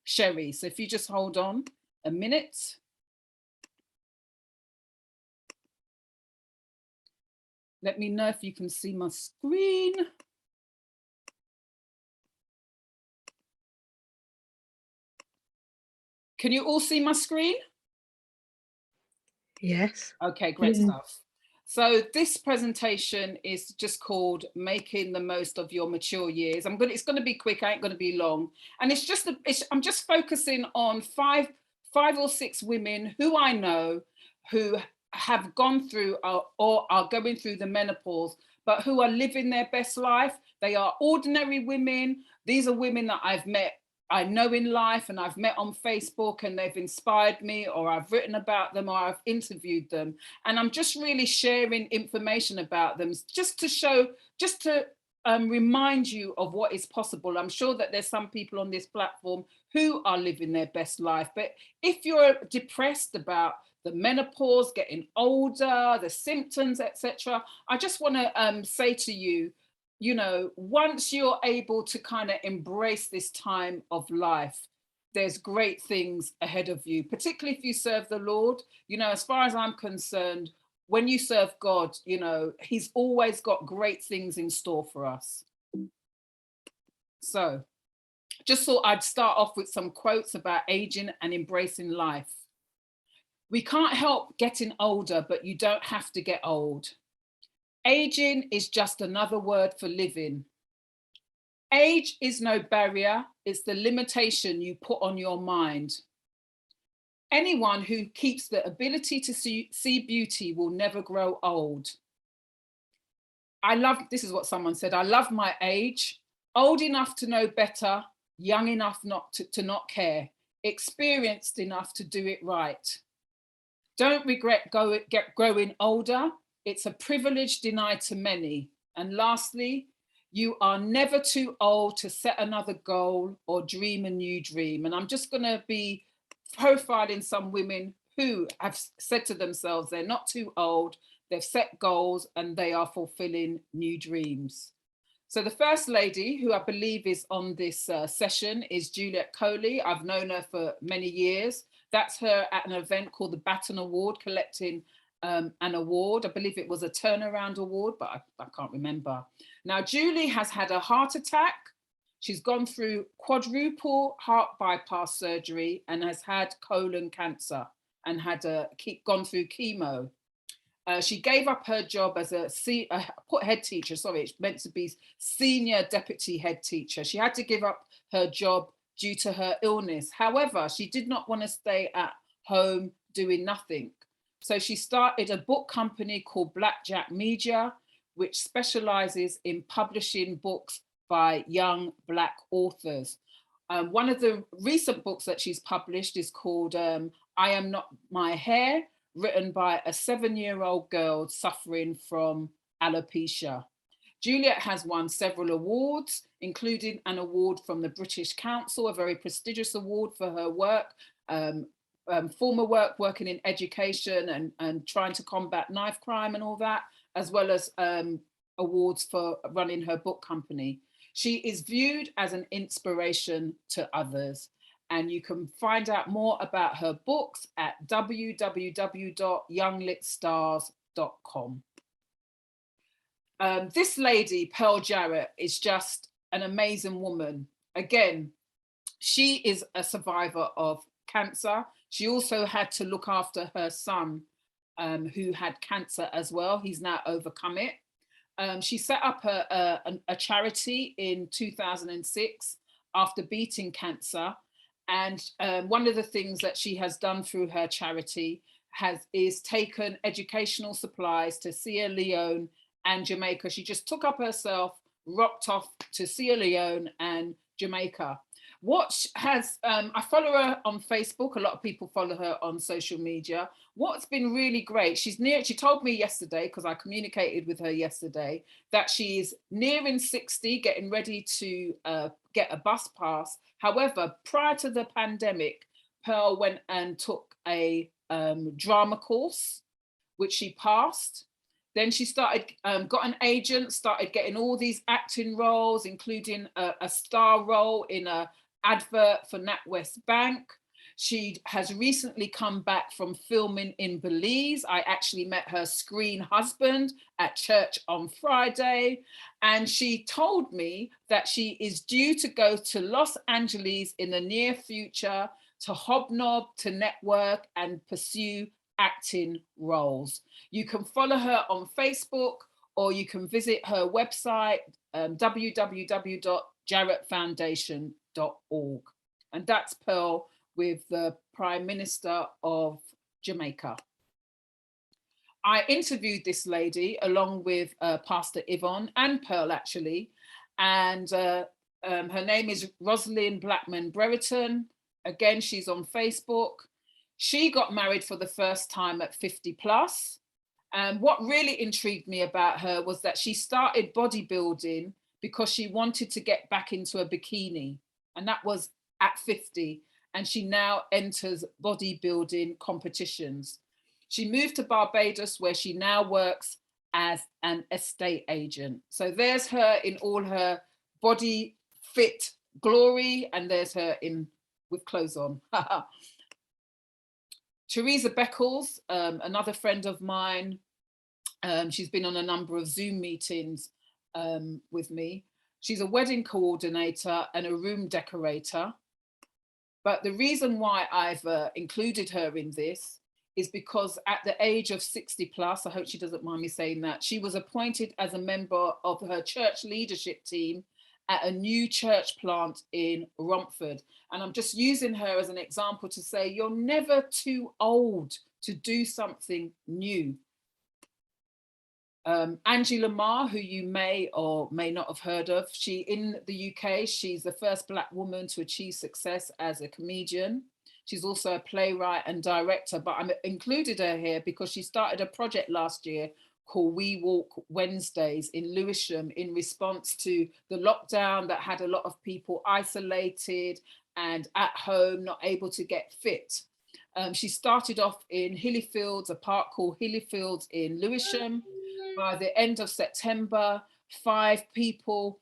Sherry. So if you just hold on a minute. Let me know if you can see my screen. Can you all see my screen? Yes. Okay, great stuff. So this presentation is just called Making the Most of Your Mature Years. It's going to be quick, I ain't going to be long. And it's just, I'm just focusing on five or six women who I know who have gone through or are going through the menopause, but who are living their best life. They are ordinary women. These are women that I know in life and I've met on Facebook, and they've inspired me, or I've written about them, or I've interviewed them. And I'm just really sharing information about them just to remind you of what is possible. I'm sure that there's some people on this platform who are living their best life. But if you're depressed about the menopause, getting older, the symptoms, etc., I just want to say to you, you know, once you're able to kind of embrace this time of life, there's great things ahead of you, particularly if you serve the Lord. You know, as far as I'm concerned, when you serve God, you know, he's always got great things in store for us. So just thought I'd start off with some quotes about aging and embracing life. We can't help getting older, but you don't have to get old. Aging is just another word for living. Age is no barrier, it's the limitation you put on your mind. Anyone who keeps the ability to see beauty will never grow old. This is what someone said, I love my age, old enough to know better, young enough not to not care, experienced enough to do it right. Don't regret growing older. It's a privilege denied to many. And lastly, you are never too old to set another goal or dream a new dream. And I'm just going to be profiling some women who have said to themselves they're not too old, they've set goals, and they are fulfilling new dreams. So the first lady who I believe is on this session is Juliet Coley. I've known her for many years. That's her at an event called the Baton Award, collecting an award. I believe it was a turnaround award, but I can't remember. Now, Julie has had a heart attack. She's gone through quadruple heart bypass surgery and has had colon cancer and had gone through chemo. She gave up her job as a head teacher. Sorry, it's meant to be senior deputy head teacher. She had to give up her job due to her illness. However, she did not want to stay at home doing nothing. So she started a book company called Blackjack Media, which specializes in publishing books by young Black authors. One of the recent books that she's published is called I Am Not My Hair, written by a 7-year-old girl suffering from alopecia. Juliet has won several awards, including an award from the British Council, a very prestigious award for her work, former work working in education and trying to combat knife crime and all that, as well as awards for running her book company. She is viewed as an inspiration to others. And you can find out more about her books at www.younglitstars.com. This lady, Pearl Jarrett, is just an amazing woman. Again, she is a survivor of cancer. She also had to look after her son, who had cancer as well. He's now overcome it. She set up a charity in 2006 after beating cancer. And one of the things that she has done through her charity is taken educational supplies to Sierra Leone and Jamaica. She just took up herself, rocked off to Sierra Leone and Jamaica. I follow her on Facebook. A lot of people follow her on social media. What's been really great, she told me yesterday, because I communicated with her yesterday, that she's nearing 60, getting ready to get a bus pass. However, prior to the pandemic, Pearl went and took a drama course, which she passed. Then she got an agent, started getting all these acting roles, including a star role in an advert for NatWest Bank. She has recently come back from filming in Belize. I actually met her screen husband at church on Friday. And she told me that she is due to go to Los Angeles in the near future to hobnob, to network and pursue acting roles. You can follow her on Facebook, or you can visit her website, www.jarrettfoundation.org. And that's Pearl with the Prime Minister of Jamaica. I interviewed this lady along with Pastor Yvonne and Pearl, actually. And her name is Rosalind Blackman Brereton. Again, she's on Facebook. She got married for the first time at 50 plus. And what really intrigued me about her was that she started bodybuilding because she wanted to get back into a bikini. And that was at 50. And she now enters bodybuilding competitions. She moved to Barbados, where she now works as an estate agent. So there's her in all her body fit glory, and there's her with clothes on. Teresa Beckles, another friend of mine. She's been on a number of Zoom meetings with me. She's a wedding coordinator and a room decorator. But the reason why I've included her in this is because at the age of 60 plus, I hope she doesn't mind me saying that, she was appointed as a member of her church leadership team at a new church plant in Romford. And I'm just using her as an example to say, you're never too old to do something new. Angie Lamar, who you may or may not have heard of, in the UK, she's the first Black woman to achieve success as a comedian. She's also a playwright and director, but I included her here because she started a project last year called We Walk Wednesdays in Lewisham in response to the lockdown that had a lot of people isolated and at home, not able to get fit. She started off in Hillyfields, a park called Hillyfields in Lewisham. By the end of September, 5 people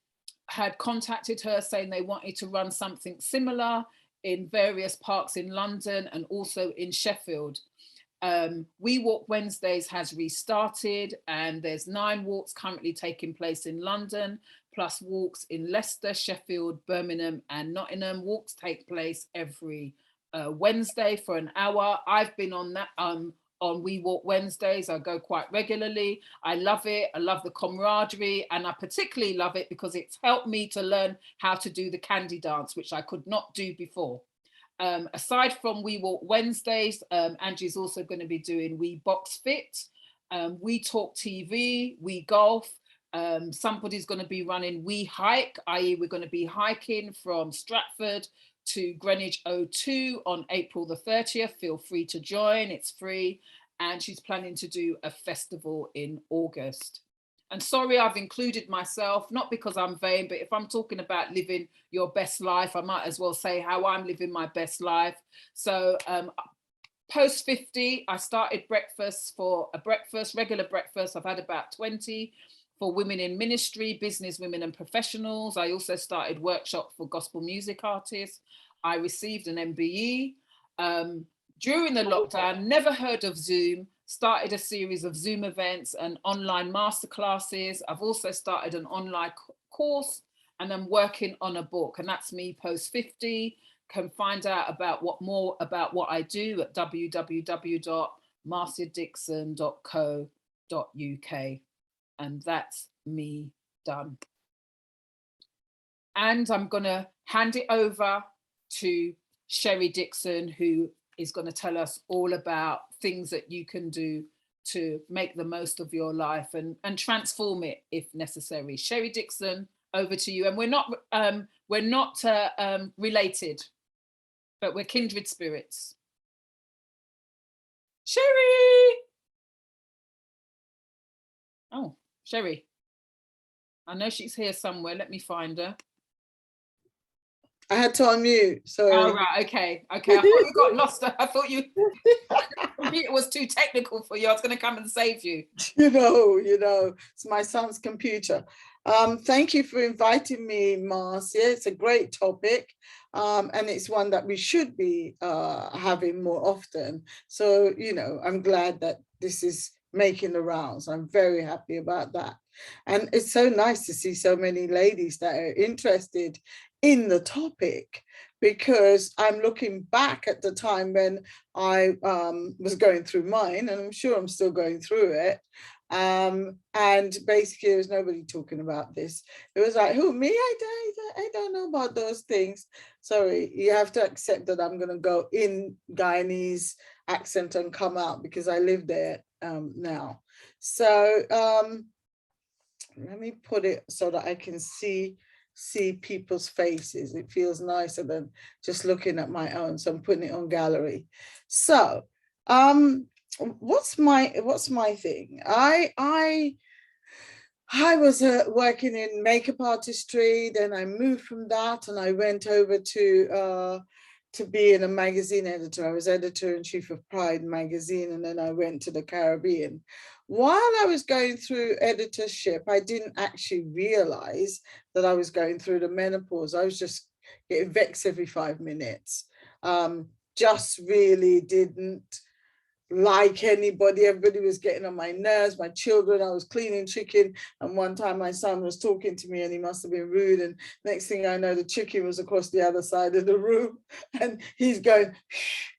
had contacted her saying they wanted to run something similar in various parks in London and also in Sheffield. We Walk Wednesdays has restarted, and there's 9 walks currently taking place in London, plus walks in Leicester, Sheffield, Birmingham and Nottingham. Walks take place every Wednesday for an hour. I've been on that on We Walk Wednesdays. I go quite regularly. I love it. I love the camaraderie, and I particularly love it because it's helped me to learn how to do the candy dance, which I could not do before. Aside from We Walk Wednesdays, Angie's also going to be doing We Box Fit, We Talk TV, We Golf. Somebody's going to be running We Hike, i.e. we're going to be hiking from Stratford to Greenwich O2 on April the 30th. Feel free to join, it's free. And she's planning to do a festival in August. And sorry, I've included myself, not because I'm vain, but if I'm talking about living your best life, I might as well say how I'm living my best life. So post 50, I started regular breakfast. I've had about 20 for women in ministry, business women and professionals. I also started workshop for gospel music artists. I received an MBE. During the lockdown, never heard of Zoom, started a series of Zoom events and online masterclasses. I've also started an online course, and I'm working on a book, and that's me post 50. Can find out about more about what I do at www.marciadixon.co.uk. And that's me done. And I'm gonna hand it over to Sherry Dixon, who is going to tell us all about things that you can do to make the most of your life and transform it if necessary. Sherry Dixon, over to you. And we're not related, but we're kindred spirits. Sherry! Oh, Sherry. I know she's here somewhere. Let me find her. I had to unmute, sorry. Oh, right, okay. I thought you got lost. I thought the computer was too technical for you. I was going to come and save you. You know, it's my son's computer. Thank you for inviting me, Marcia. It's a great topic, and it's one that we should be having more often. So, I'm glad that this is making the rounds. I'm very happy about that. And it's so nice to see so many ladies that are interested in the topic, because I'm looking back at the time when I was going through mine, and I'm sure I'm still going through it. And basically there was nobody talking about this. It was like, who, me? I don't know about those things. Sorry, you have to accept that I'm going to go in Guyanese accent and come out because I live there now. So let me put it so that I can see people's faces. It feels nicer than just looking at my own. So I'm putting it on gallery. So what's my thing? I was working in makeup artistry, then I moved from that and I went over to being a magazine editor. I was editor-in-chief of Pride magazine, and then I went to the Caribbean. While I was going through editorship, I didn't actually realize that I was going through the menopause. I was just getting vexed every 5 minutes. Just really didn't like anybody. Everybody was getting on my nerves. My children, I was cleaning chicken, and one time my son was talking to me and he must have been rude, and next thing I know, the chicken was across the other side of the room and he's going, shh.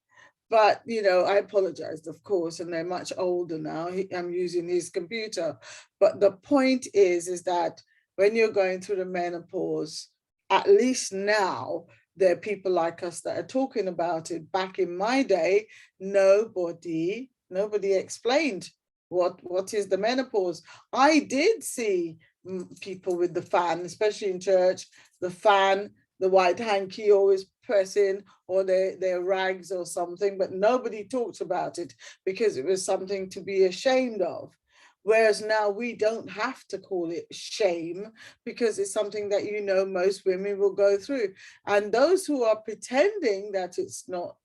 But I apologized, of course, and they're much older now. I'm using his computer. But the point is that when you're going through the menopause, at least now, there are people like us that are talking about it. Back in my day, nobody explained what is the menopause. I did see people with the fan, especially in church, the fan, the white hanky always pressing, or their rags or something, but nobody talked about it because it was something to be ashamed of. Whereas now we don't have to call it shame because it's something that most women will go through. And those who are pretending that it's not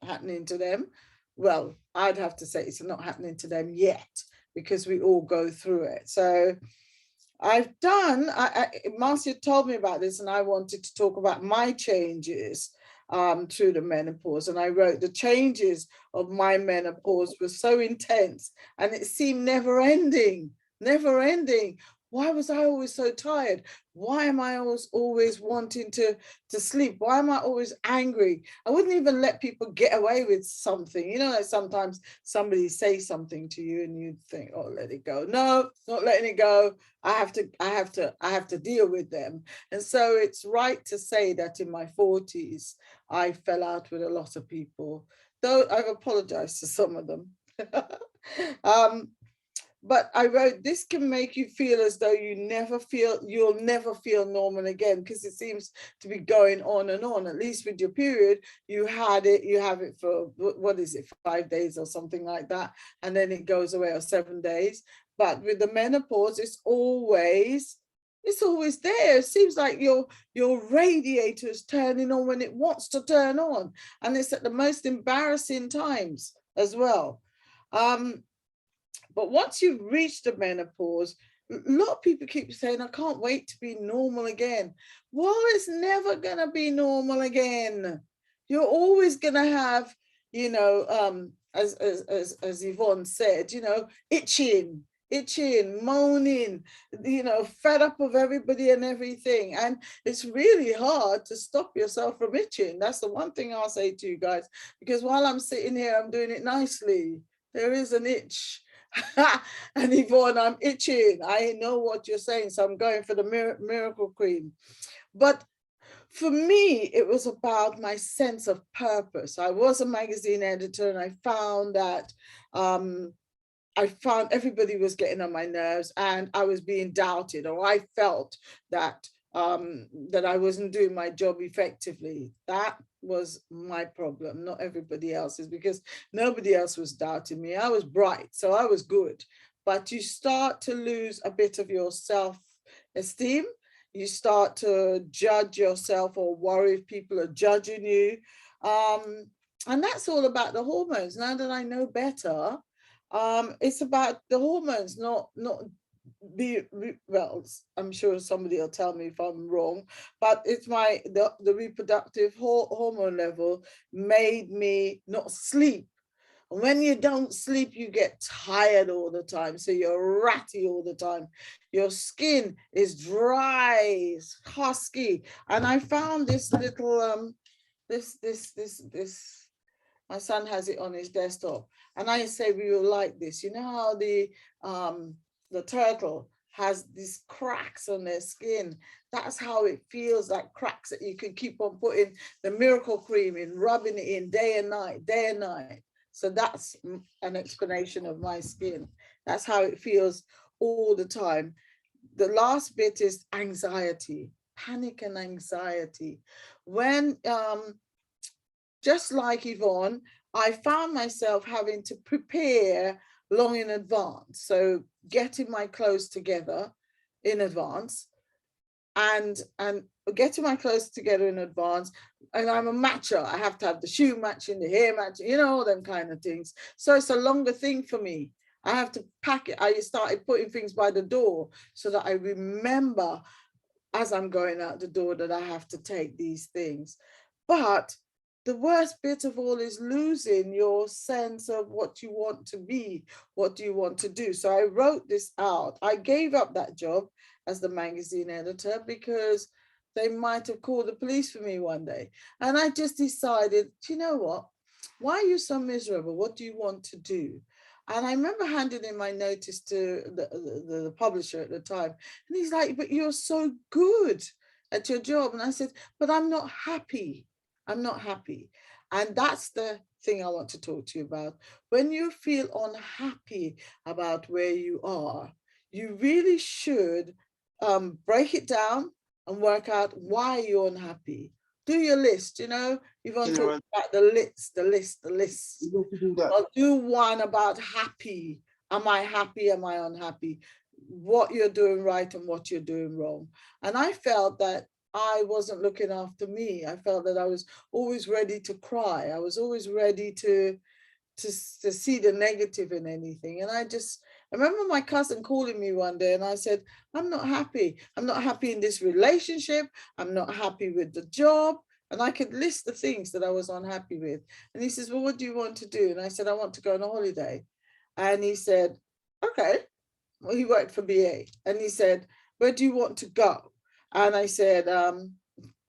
happening to them, well, I'd have to say it's not happening to them yet, because we all go through it. So Marcia told me about this, and I wanted to talk about my changes. through the menopause. And I wrote, the changes of my menopause were so intense and it seemed never ending, never ending. Why was I always so tired? Why am I always wanting to sleep? Why am I always angry? I wouldn't even let people get away with something. You know, like sometimes somebody says something to you and you think, oh, let it go. No, not letting it go. I have to deal with them. And so it's right to say that in my 40s, I fell out with a lot of people, though I've apologized to some of them. But I wrote, this can make you feel as though you'll never feel normal again, because it seems to be going on and on. At least with your period, you have it for, what is it, 5 days or something like that, and then it goes away, or 7 days. But with the menopause, it's always there. It seems like your radiator is turning on when it wants to turn on, and it's at the most embarrassing times as well. But once you've reached the menopause, a lot of people keep saying, I can't wait to be normal again. Well, it's never going to be normal again. You're always going to have, you know, as Yvonne said, you know, itching, moaning, you know, fed up of everybody and everything. And it's really hard to stop yourself from itching. That's the one thing I'll say to you guys, because while I'm sitting here, I'm doing it nicely. There is an itch. And Yvonne, I'm itching. I know what you're saying, so I'm going for the miracle cream. But for me, it was about my sense of purpose. I was a magazine editor, and I found that everybody was getting on my nerves, and I was being doubted, or I felt that that I wasn't doing my job effectively. That was my problem, not everybody else's, because nobody else was doubting me. I was bright, so I was good. But you start to lose a bit of your self-esteem. You start to judge yourself or worry if people are judging you. And that's all about the hormones. Now that I know better, it's about the hormones, not well, I'm sure somebody will tell me if I'm wrong, but it's the reproductive hormone level made me not sleep. And when you don't sleep, you get tired all the time. So you're ratty all the time. Your skin is dry, husky. And I found this little, my son has it on his desktop. And I say, we will like this. You know how the turtle has these cracks on their skin? That's how it feels, like cracks that you can keep on putting the miracle cream in, rubbing it in day and night, day and night. So that's an explanation of my skin. That's how it feels all the time. The last bit is anxiety, panic and anxiety. When, just like Yvonne, I found myself having to prepare long in advance. So getting my clothes together in advance and getting my clothes together in advance. And I'm a matcher. I have to have the shoe matching, the hair matching, you know, all them kind of things. So it's a longer thing for me. I have to pack it. I started putting things by the door so that I remember as I'm going out the door that I have to take these things. But the worst bit of all is losing your sense of what you want to be, what do you want to do. So I wrote this out. I gave up that job as the magazine editor because they might have called the police for me one day. And I just decided, you know what? Why are you so miserable? What do you want to do? And I remember handing in my notice to the publisher at the time. And he's like, but you're so good at your job. And I said, but I'm not happy. I'm not happy. And that's the thing I want to talk to you about. When you feel unhappy about where you are, you really should break it down and work out why you're unhappy. Do your list, you know, Yvonne talked about the list. I'll do one about happy. Am I happy? Am I unhappy? What you're doing right and what you're doing wrong. And I felt that I wasn't looking after me. I felt that I was always ready to cry. I was always ready to see the negative in anything. And I remember my cousin calling me one day and I said, I'm not happy. I'm not happy in this relationship. I'm not happy with the job. And I could list the things that I was unhappy with. And he says, well, what do you want to do? And I said, I want to go on a holiday. And he said, okay. Well, he worked for BA. And he said, where do you want to go? And I said,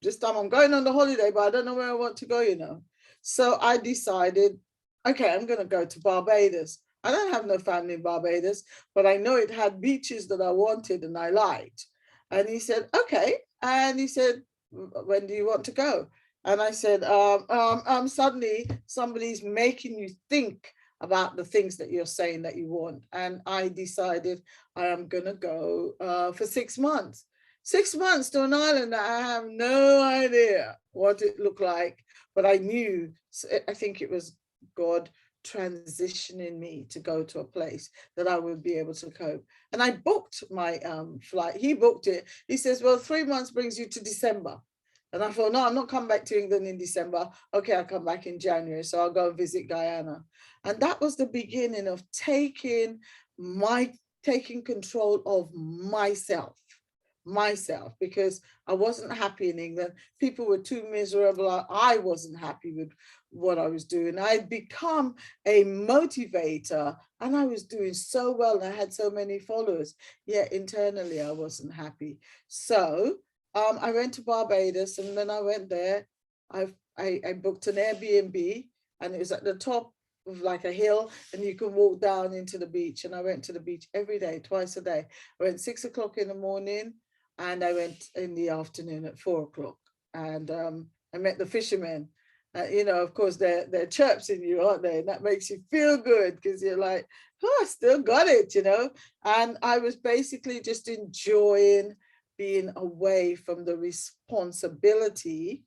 this time I'm going on the holiday, but I don't know where I want to go, you know. So I decided, okay, I'm going to go to Barbados. I don't have no family in Barbados, but I know it had beaches that I wanted and I liked. And he said, okay. And he said, when do you want to go? And I said, suddenly somebody's making you think about the things that you're saying that you want. And I decided I am going to go for 6 months. 6 months to an island that I have no idea what it looked like, but I knew, I think it was God transitioning me to go to a place that I would be able to cope. And I booked my flight. He booked it. He says, well, 3 months brings you to December. And I thought, no, I'm not coming back to England in December. Okay, I'll come back in January. So I'll go and visit Guyana. And that was the beginning of taking control of myself, because I wasn't happy in England. People were too miserable. I wasn't happy with what I was doing. I'd become a motivator and I was doing so well and I had so many followers, yet internally I wasn't happy. So I went to Barbados, and when I went there, I booked an Airbnb, and it was at the top of like a hill, and you can walk down into the beach. And I went to the beach every day, twice a day. I went 6 o'clock in the morning, and I went in the afternoon at 4 o'clock. And I met the fishermen. You know, of course, they're chirping you, aren't they? And that makes you feel good because you're like, oh, I still got it, you know. And I was basically just enjoying being away from the responsibility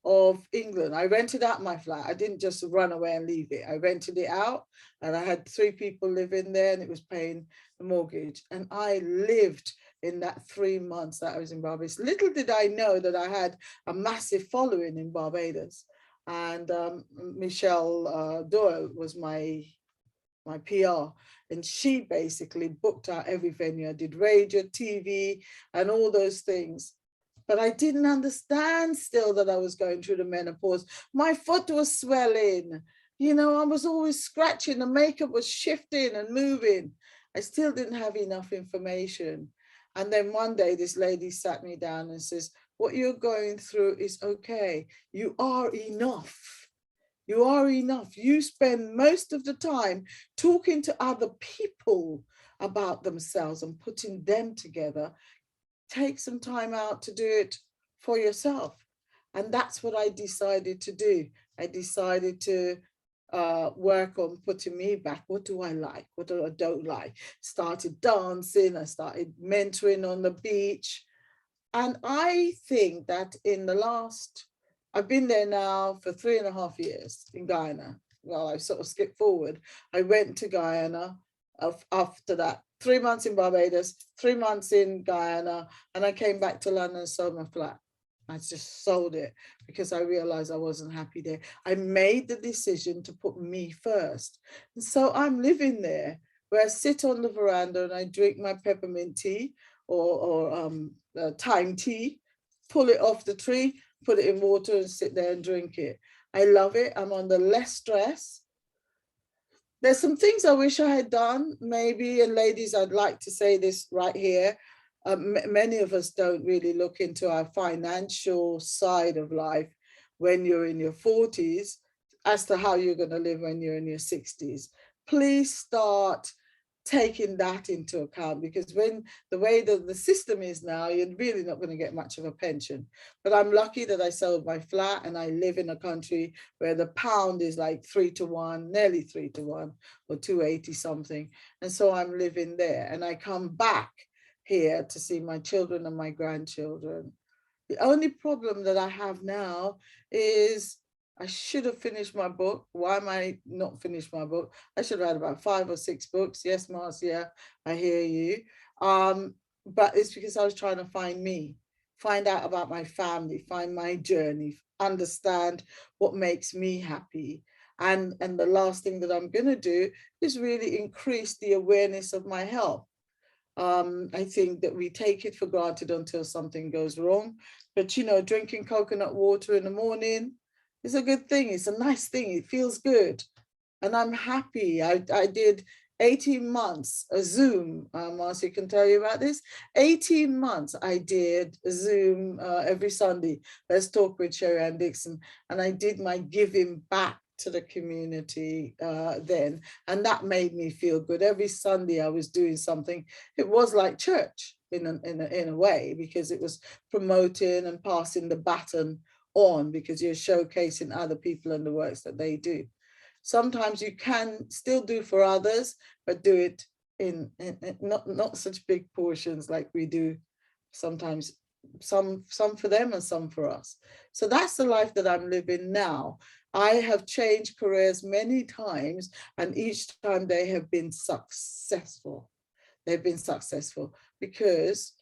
of England. I rented out my flat. I didn't just run away and leave it. I rented it out, and I had 3 people living there, and it was paying the mortgage. And I lived in that 3 months that I was in Barbados. Little did I know that I had a massive following in Barbados. And Michelle Doyle was my PR, and she basically booked out every venue. I did radio, TV, and all those things. But I didn't understand still that I was going through the menopause. My foot was swelling. You know, I was always scratching. The makeup was shifting and moving. I still didn't have enough information. And then one day this lady sat me down and says, what you're going through is okay. You are enough. You are enough. You spend most of the time talking to other people about themselves and putting them together. Take some time out to do it for yourself. And that's what I decided to do. I decided to work on putting me back. What do I like? What do I don't like? Started dancing. I started mentoring on the beach. And I think that in the last, I've been there now for 3.5 years in Guyana. Well, I sort of skipped forward. I went to Guyana after that, 3 months in Barbados, 3 months in Guyana, and I came back to London and sold my flat. I just sold it because I realized I wasn't happy there. I made the decision to put me first. And so I'm living there where I sit on the veranda and I drink my peppermint tea or thyme tea, pull it off the tree, put it in water and sit there and drink it. I love it. I'm under less stress. There's some things I wish I had done, maybe, and ladies, I'd like to say this right here. Many of us don't really look into our financial side of life when you're in your 40s as to how you're going to live when you're in your 60s. Please start taking that into account, because when the way that the system is now, you're really not going to get much of a pension. But I'm lucky that I sold my flat and I live in a country where the pound is like 3 to 1, nearly 3 to 1, or 280 something. And so I'm living there, and I come back here to see my children and my grandchildren. The only problem that I have now is I should have finished my book. Why am I not finished my book? I should write about 5 or 6 books. Yes, Marcia, I hear you. But it's because I was trying to find me, find out about my family, find my journey, understand what makes me happy. And the last thing that I'm going to do is really increase the awareness of my health. I think that we take it for granted until something goes wrong. But, you know, drinking coconut water in the morning is a good thing. It's a nice thing. It feels good. And I'm happy. I did 18 months a Zoom. Marcy can tell you about this. 18 months I did a Zoom every Sunday. Let's talk with Sherry and Dixon. And I did my giving back to the community then. And that made me feel good. Every Sunday I was doing something. It was like church in a way, because it was promoting and passing the baton on, because you're showcasing other people and the works that they do. Sometimes you can still do for others, but do it in not such big portions like we do sometimes, some for them and some for us. So that's the life that I'm living now. I have changed careers many times, and each time they have been successful. They've been successful because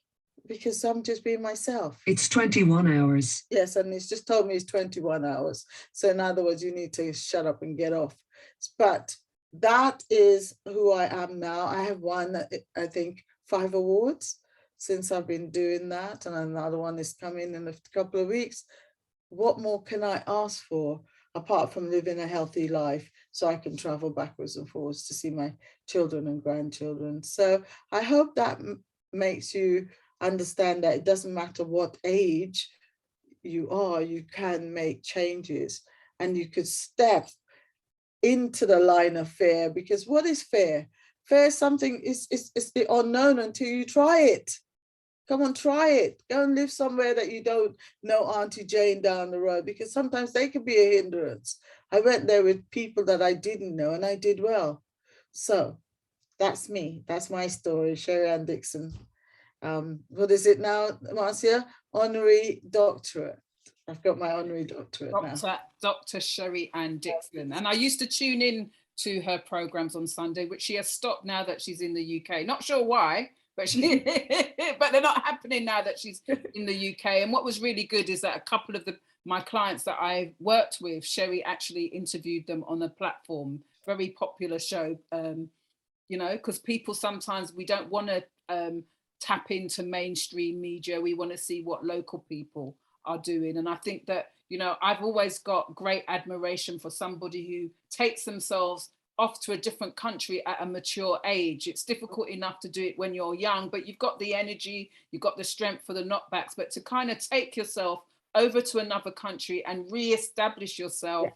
I'm just being myself. It's 21 hours. Yes, and it's just told me it's 21 hours. So in other words, you need to shut up and get off. But that is who I am now. I have won, I think, 5 awards since I've been doing that, and another one is coming in a couple of weeks. What more can I ask for, apart from living a healthy life so I can travel backwards and forwards to see my children and grandchildren? So I hope that makes you understand that it doesn't matter what age you are, you can make changes, and you could step into the line of fear. Because what is fear? Fear is something, is the unknown until you try it. Come on, try it. Go and live somewhere that you don't know Auntie Jane down the road, because sometimes they can be a hindrance. I went there with people that I didn't know, and I did well. So that's me. That's my story, Sherry Ann Dixon. What is it now, Marcia? Honorary doctorate. I've got my honorary doctorate now. Dr. Sherry Ann Dixon. And I used to tune in to her programs on Sunday, which she has stopped now that she's in the UK. Not sure why, but but they're not happening now that she's in the UK. And what was really good is that a couple of my clients that I worked with, Sherry actually interviewed them on a platform, very popular show, you know, because people sometimes, we don't want to tap into mainstream media. We want to see what local people are doing. And I think that, you know, I've always got great admiration for somebody who takes themselves off to a different country at a mature age. It's difficult enough to do it when you're young, but you've got the energy, you've got the strength for the knockbacks, but to kind of take yourself over to another country and re-establish yourself,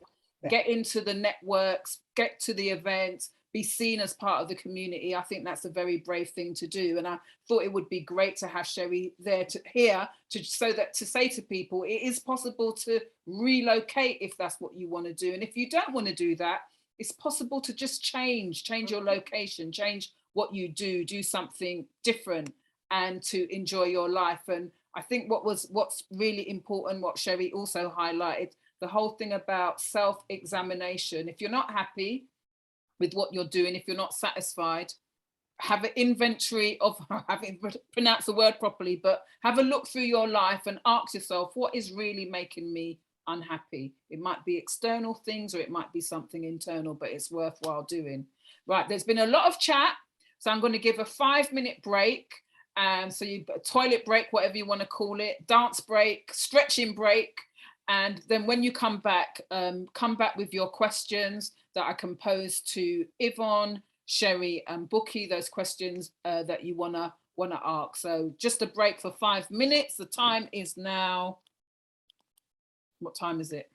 get into the networks, get to the events, be seen as part of the community. I think that's a very brave thing to do. And I thought it would be great to have Sherry there to say to people, it is possible to relocate if that's what you want to do. And if you don't want to do that, it's possible to just change your location, change what you do something different, and to enjoy your life. And I think what's really important, what Sherry also highlighted, the whole thing about self-examination. If you're not happy with what you're doing, if you're not satisfied, have an inventory of, having pronounced the word properly, but have a look through your life and ask yourself, what is really making me unhappy? It might be external things, or it might be something internal, but it's worthwhile doing. Right, there's been a lot of chat, so I'm going to give a 5-minute break. So you toilet break, whatever you want to call it, dance break, stretching break. And then when you come back with your questions that I can pose to Yvonne, Sherry and Bukky, those questions that you wanna ask. So just a break for 5 minutes. The time is now, what time is it?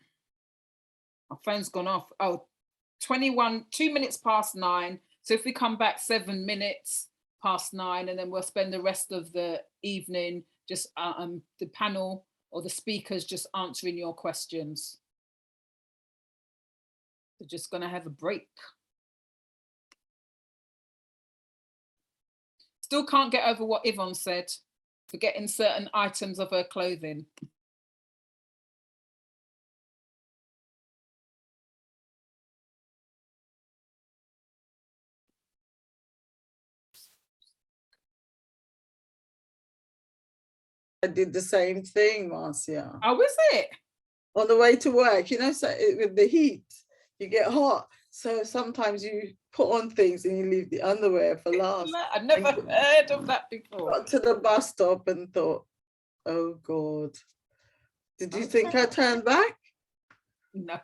My phone's gone off. Oh, 2 minutes past 9. So if we come back 7 minutes past 9, and then we'll spend the rest of the evening just the panel or the speakers just answering your questions. We're just going to have a break. Still can't get over what Yvonne said, forgetting certain items of her clothing. I did the same thing, Marcia. Oh, was it? On the way to work, you know, so with the heat, you get hot. So sometimes you put on things and you leave the underwear for last. I've never heard of that before. Got to the bus stop and thought, oh God. Did you think I turned back? No.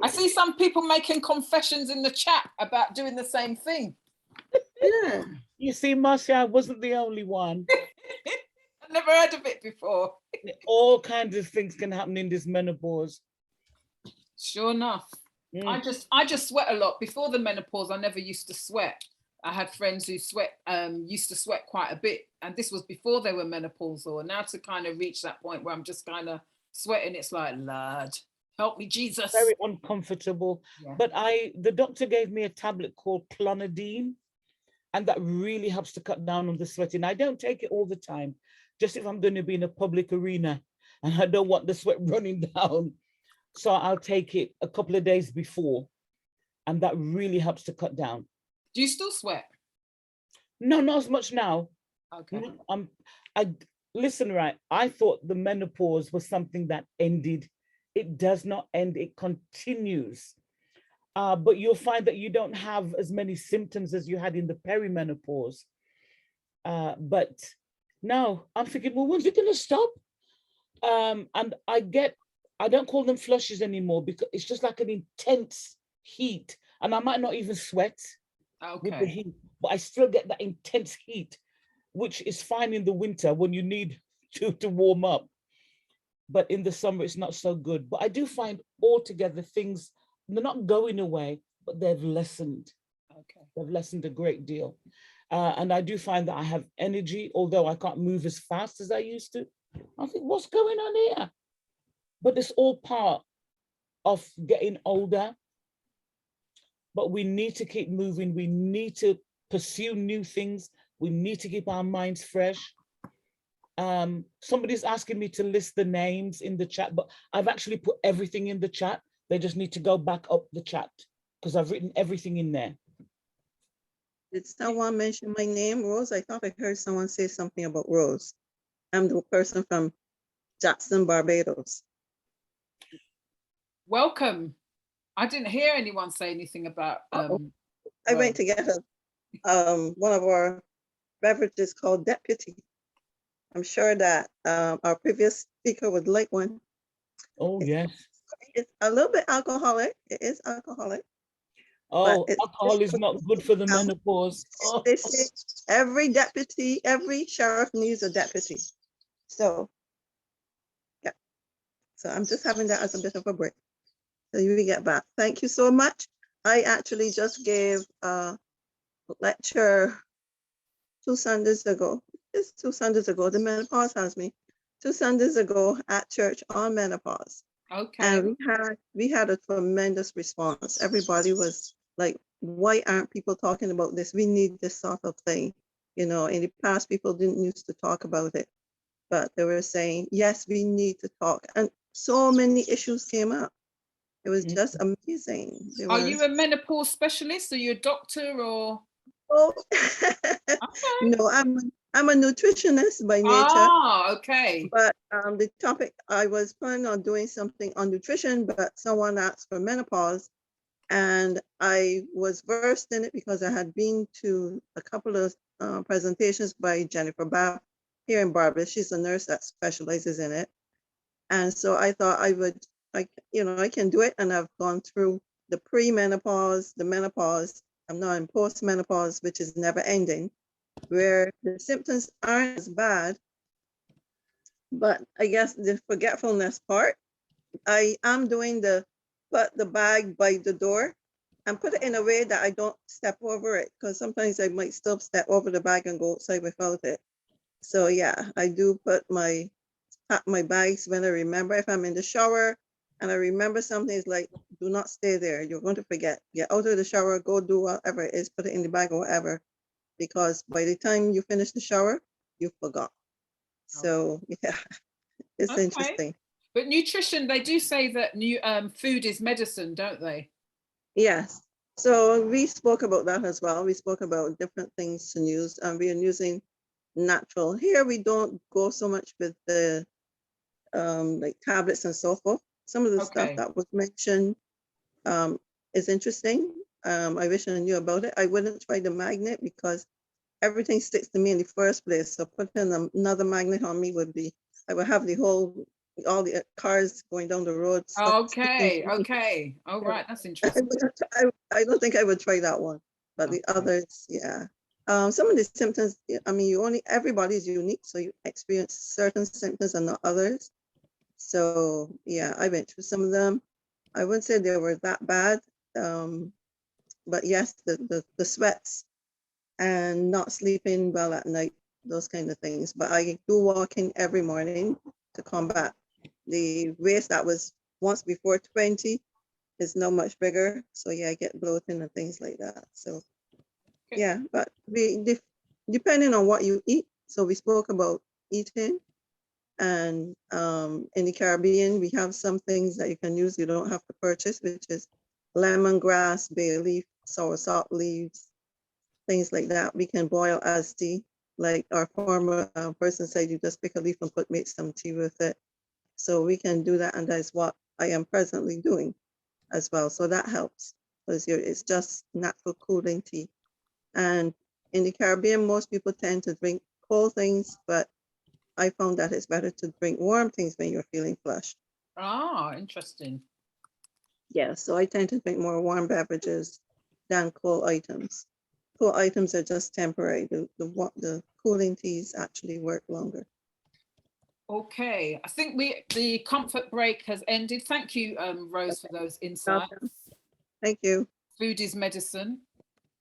I see some people making confessions in the chat about doing the same thing. Yeah. You see, Marcia, I wasn't the only one. I've never heard of it before. All kinds of things can happen in this menopause. Sure enough. I just sweat a lot. Before the menopause, I never used to sweat. I had friends who used to sweat quite a bit. And this was before they were menopausal. And now to kind of reach that point where I'm just kind of sweating, it's like, Lord, help me, Jesus. Very uncomfortable. Yeah. But the doctor gave me a tablet called clonidine, and that really helps to cut down on the sweating. I don't take it all the time, just if I'm going to be in a public arena and I don't want the sweat running down. So I'll take it a couple of days before, and that really helps to cut down. Do you still sweat? No, not as much now. Okay. Listen, right, I thought the menopause was something that ended. It does not end, it continues. But you'll find that you don't have as many symptoms as you had in the perimenopause. But now I'm thinking, well, when's it gonna stop? And I don't call them flushes anymore because it's just like an intense heat. And I might not even sweat with the heat, but I still get that intense heat, which is fine in the winter when you need to warm up. But in the summer, it's not so good. But I do find altogether things, they're not going away, but they've lessened. They've lessened a great deal. And I do find that I have energy, although I can't move as fast as I used to. I think, what's going on here? But it's all part of getting older. But we need to keep moving. We need to pursue new things. We need to keep our minds fresh. Somebody's asking me to list the names in the chat, but I've actually put everything in the chat. They just need to go back up the chat because I've written everything in there. Did someone mention my name, Rose? I thought I heard someone say something about Rose. I'm the person from Jackson, Barbados. Welcome. I didn't hear anyone say anything about. I went to get one of our beverages called Deputy. I'm sure that our previous speaker would like one. Oh, yes. It's a little bit alcoholic. It is alcoholic. Oh, alcohol is not good for the menopause. Oh. They say every deputy, every sheriff needs a deputy. So, yeah. So I'm just having that as a bit of a break. So you will get back. Thank you so much. I actually just gave a lecture 2 Sundays ago. It's 2 Sundays ago. The menopause has me. 2 Sundays ago at church on menopause. Okay. And we had a tremendous response. Everybody was like, why aren't people talking about this? We need this sort of thing. You know, in the past, people didn't used to talk about it, but they were saying, yes, we need to talk. And so many issues came up. It was just amazing. Are you a menopause specialist? Are you a doctor or? Oh, okay. No, I'm a nutritionist by nature. Ah, okay. But the topic, I was planning on doing something on nutrition, but someone asked for menopause. And I was versed in it because I had been to a couple of presentations by Jennifer Bath here in Barbados. She's a nurse that specializes in it. And so I thought I can do it. And I've gone through the pre-menopause, the menopause. I'm now in post-menopause, which is never ending, where the symptoms aren't as bad. But I guess the forgetfulness part, I am doing put the bag by the door and put it in a way that I don't step over it, because sometimes I might still step over the bag and go outside without it. So yeah, I do put my bags when I remember. If I'm in the shower and I remember something, it's like, do not stay there. You're going to forget. Get out of the shower, go do whatever it is, put it in the bag or whatever, because by the time you finish the shower, you forgot. So yeah, it's interesting. But nutrition, they do say that food is medicine, don't they? Yes. So we spoke about that as well. We spoke about different things to use, and we are using natural. Here we don't go so much with the like tablets and so forth. Some of the stuff that was mentioned is interesting. I wish I knew about it. I wouldn't try the magnet because everything sticks to me in the first place. So putting another magnet on me would be, I would have all the cars going down the road. Okay, okay. All right, that's interesting. I don't think I would try that one, but the others, yeah. Some of the symptoms, I mean, everybody is unique, so you experience certain symptoms and not others. So yeah, I went through some of them. I wouldn't say they were that bad, but yes, the sweats and not sleeping well at night, those kind of things. But I do walking every morning to combat. The waist that was once before 20 is now much bigger. So yeah, I get bloating and things like that. So yeah, but depending on what you eat. So we spoke about eating, and in the Caribbean, we have some things that you can use, you don't have to purchase, which is lemongrass, bay leaf, soursop leaves, things like that. We can boil as tea. Like our former person said, you just pick a leaf and make some tea with it. So we can do that, and that's what I am presently doing as well. So that helps, because it's just natural cooling tea. And in the Caribbean, most people tend to drink cold things, but I found that it's better to drink warm things when you're feeling flushed. Ah, interesting. Yeah, so I tend to drink more warm beverages than cold items. Cold items are just temporary. The cooling teas actually work longer. Okay, I think the comfort break has ended. Thank you, Rose, for those insights. Welcome. Thank you. Food is medicine.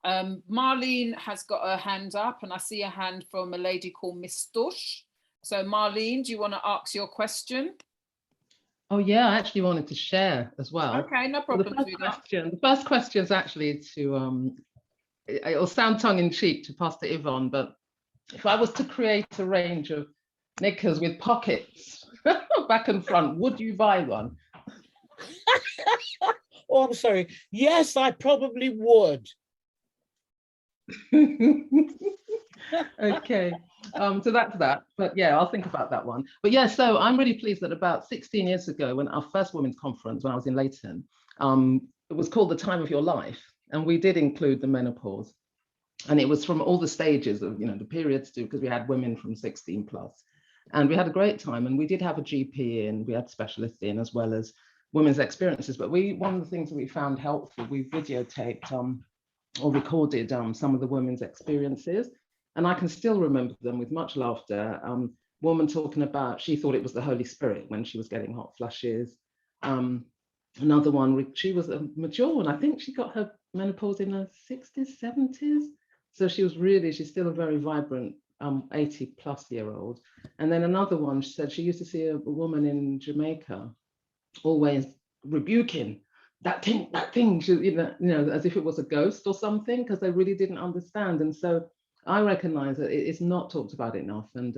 Marlene has got her hand up, and I see a hand from a lady called Miss Stush. So Marlene, do you want to ask your question? Oh yeah, I actually wanted to share as well. Okay, no problem. The first question is actually to, it'll sound tongue in cheek to Pastor Yvonne, but if I was to create a range of knickers with pockets back and front, would you buy one? Oh, I'm sorry. Yes, I probably would. Okay, so that's that. But yeah, I'll think about that one. But yeah, so I'm really pleased that about 16 years ago, when our first women's conference, when I was in Leighton, it was called The Time of Your Life, and we did include the menopause. And it was from all the stages of, the periods too, because we had women from 16 plus. And we had a great time, and we did have a GP in, we had specialists in, as well as women's experiences. But one of the things that we found helpful, we videotaped or recorded some of the women's experiences. And I can still remember them with much laughter. Woman talking about, she thought it was the Holy Spirit when she was getting hot flushes. Another one, she was a mature one. I think she got her menopause in her 60s, 70s. So she's still a very vibrant 80 plus year old. And then another one, she said she used to see a woman in Jamaica always rebuking that thing, she, as if it was a ghost or something, because they really didn't understand. And so I recognize that it's not talked about enough, and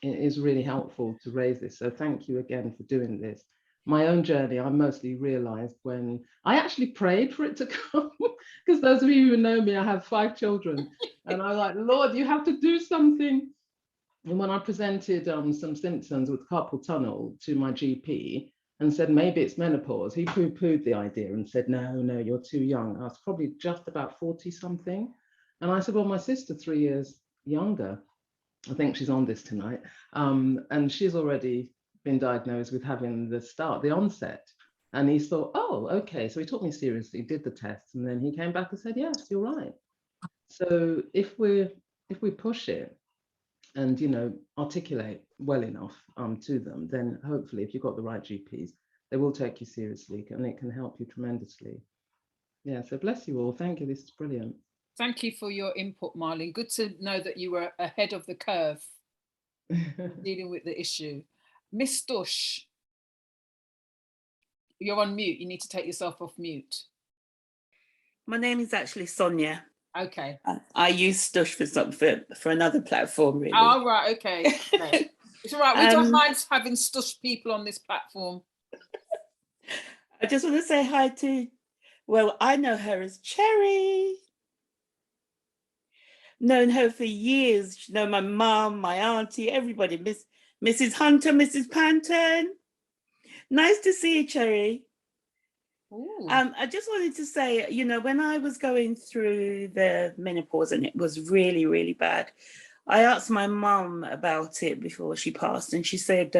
it is really helpful to raise this. So thank you again for doing this. My own journey, I mostly realized when I actually prayed for it to come, because those of you who know me, I have 5 children, and I was like, Lord, you have to do something. And when I presented some symptoms with carpal tunnel to my GP and said, maybe it's menopause, he poo-pooed the idea and said, no, you're too young. I was probably just about 40 something. And I said, well, my sister 3 years younger, I think she's on this tonight, and she's already been diagnosed with having the onset. And he thought, oh, okay. So he took me seriously, did the test, and then he came back and said, yes, you're right. So if we push it and articulate well enough to them, then hopefully if you've got the right GPs, they will take you seriously, and it can help you tremendously. Yeah, so bless you all. Thank you. This is brilliant. Thank you for your input, Marlene. Good to know that you were ahead of the curve dealing with the issue. Miss Stush, you're on mute. You need to take yourself off mute. My name is actually Sonia. Okay. I use Stush for another platform, really. Oh, right. Okay. Okay. It's all right. We don't mind having Stush people on this platform. I just want to say hi to, well, I know her as Cherry. Known her for years. You know, my mum, my auntie, everybody. Mrs. Hunter, Mrs. Panton. Nice to see you, Cherry. Ooh. I just wanted to say, you know, when I was going through the menopause and it was really, really bad, I asked my mum about it before she passed, and she said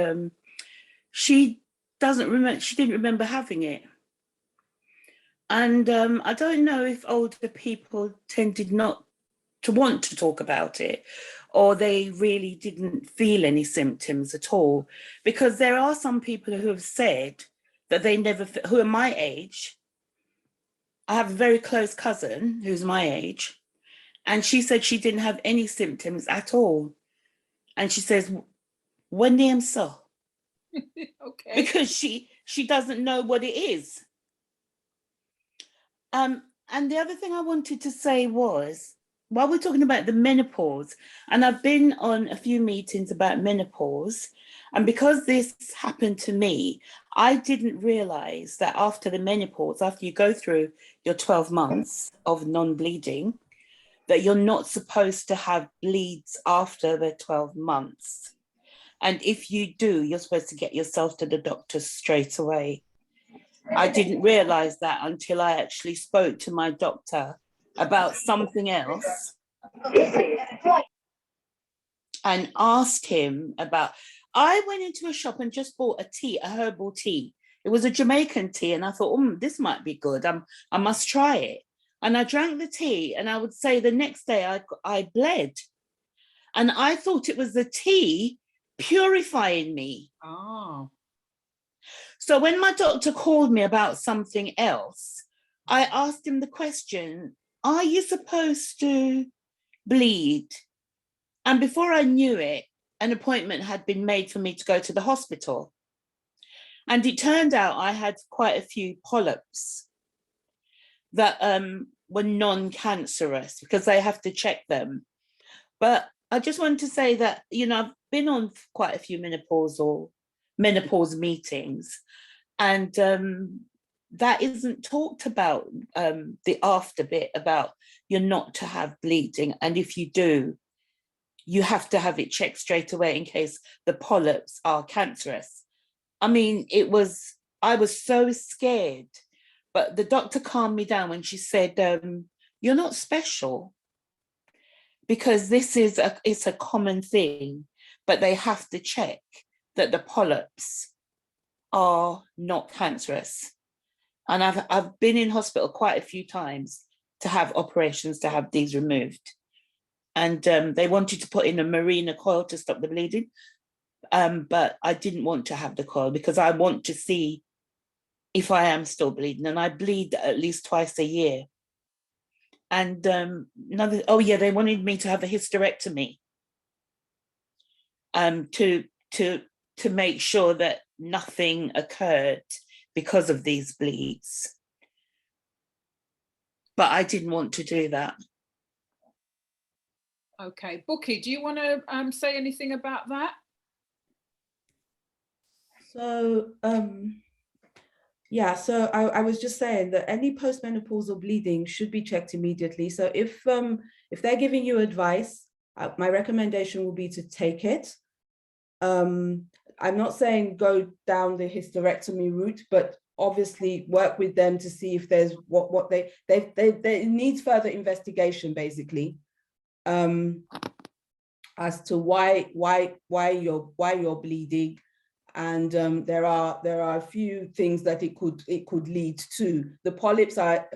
she didn't remember having it. And I don't know if older people tended not to want to talk about it, or they really didn't feel any symptoms at all, because there are some people who have said that they never, who are my age. I have a very close cousin who's my age, and she said she didn't have any symptoms at all. And she says, when am so? Okay. Because she doesn't know what it is. And the other thing I wanted to say was, while we're talking about the menopause, and I've been on a few meetings about menopause, and because this happened to me, I didn't realize that after the menopause, after you go through your 12 months of non-bleeding, that you're not supposed to have bleeds after the 12 months. And if you do, you're supposed to get yourself to the doctor straight away. I didn't realize that until I actually spoke to my doctor about something else and asked him about, I went into a shop and just bought a tea, a herbal tea. It was a Jamaican tea, and I thought, this might be good. I must try it. And I drank the tea, and I would say the next day I bled. And I thought it was the tea purifying me. Oh. So when my doctor called me about something else, I asked him the question, are you supposed to bleed? And before I knew it, an appointment had been made for me to go to the hospital. And it turned out I had quite a few polyps that were non-cancerous, because they have to check them. But I just wanted to say that, you know, I've been on quite a few menopause meetings, and that isn't talked about, the after bit about you're not to have bleeding, and if you do, you have to have it checked straight away in case the polyps are cancerous. I mean, I was so scared, but the doctor calmed me down when she said, you're not special, because it's a common thing, but they have to check that the polyps are not cancerous. And I've been in hospital quite a few times to have operations to have these removed. And they wanted to put in a Mirena coil to stop the bleeding. But I didn't want to have the coil because I want to see if I am still bleeding. And I bleed at least twice a year. And they wanted me to have a hysterectomy to make sure that nothing occurred because of these bleeds. But I didn't want to do that. Okay, Bukky, do you want to say anything about that? So, so I was just saying that any postmenopausal bleeding should be checked immediately. So if they're giving you advice, my recommendation will be to take it. I'm not saying go down the hysterectomy route, but obviously work with them to see if there's what they needs further investigation, basically, as to why you're bleeding. And there are a few things that it could lead to. The polyps are,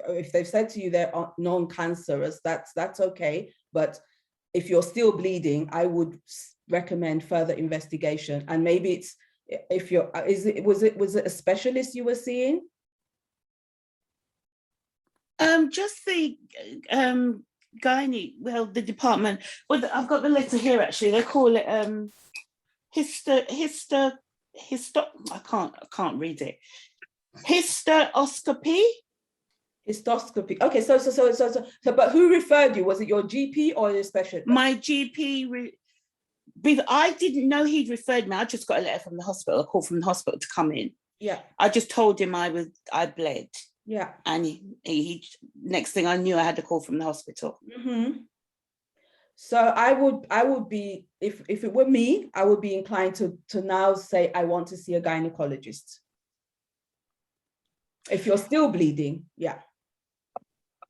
if they've said to you they're non-cancerous, that's okay. But if you're still bleeding, I would recommend further investigation. And maybe it's, if you're, was it a specialist you were seeing? Just the gynae, well, the department. Well, I've got the letter here actually. They call it I can't read it. Hysteroscopy. Histoscopy. Okay, so but who referred you? Was it your GP or your specialist? My GP. I didn't know he'd referred me. I just got a letter from the hospital, a call from the hospital to come in. Yeah. I just told him I bled. Yeah. And he next thing I knew, I had a call from the hospital. Mm-hmm. So I would be, if it were me, I would be inclined to now say I want to see a gynecologist. If you're still bleeding, yeah.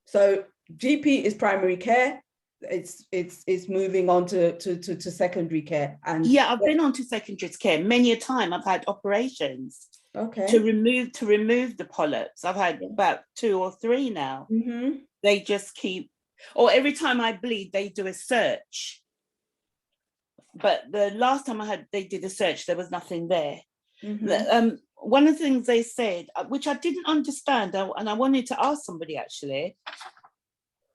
So GP is primary care. It's moving on to secondary care. And yeah, I've been on to secondary care many a time. I've had operations to remove the polyps. I've had about 2 or 3 now. Mm-hmm. They just keep, or every time I bleed, they do a search. But the last time they did a search, there was nothing there. Mm-hmm. One of the things they said, which I didn't understand, and I wanted to ask somebody actually,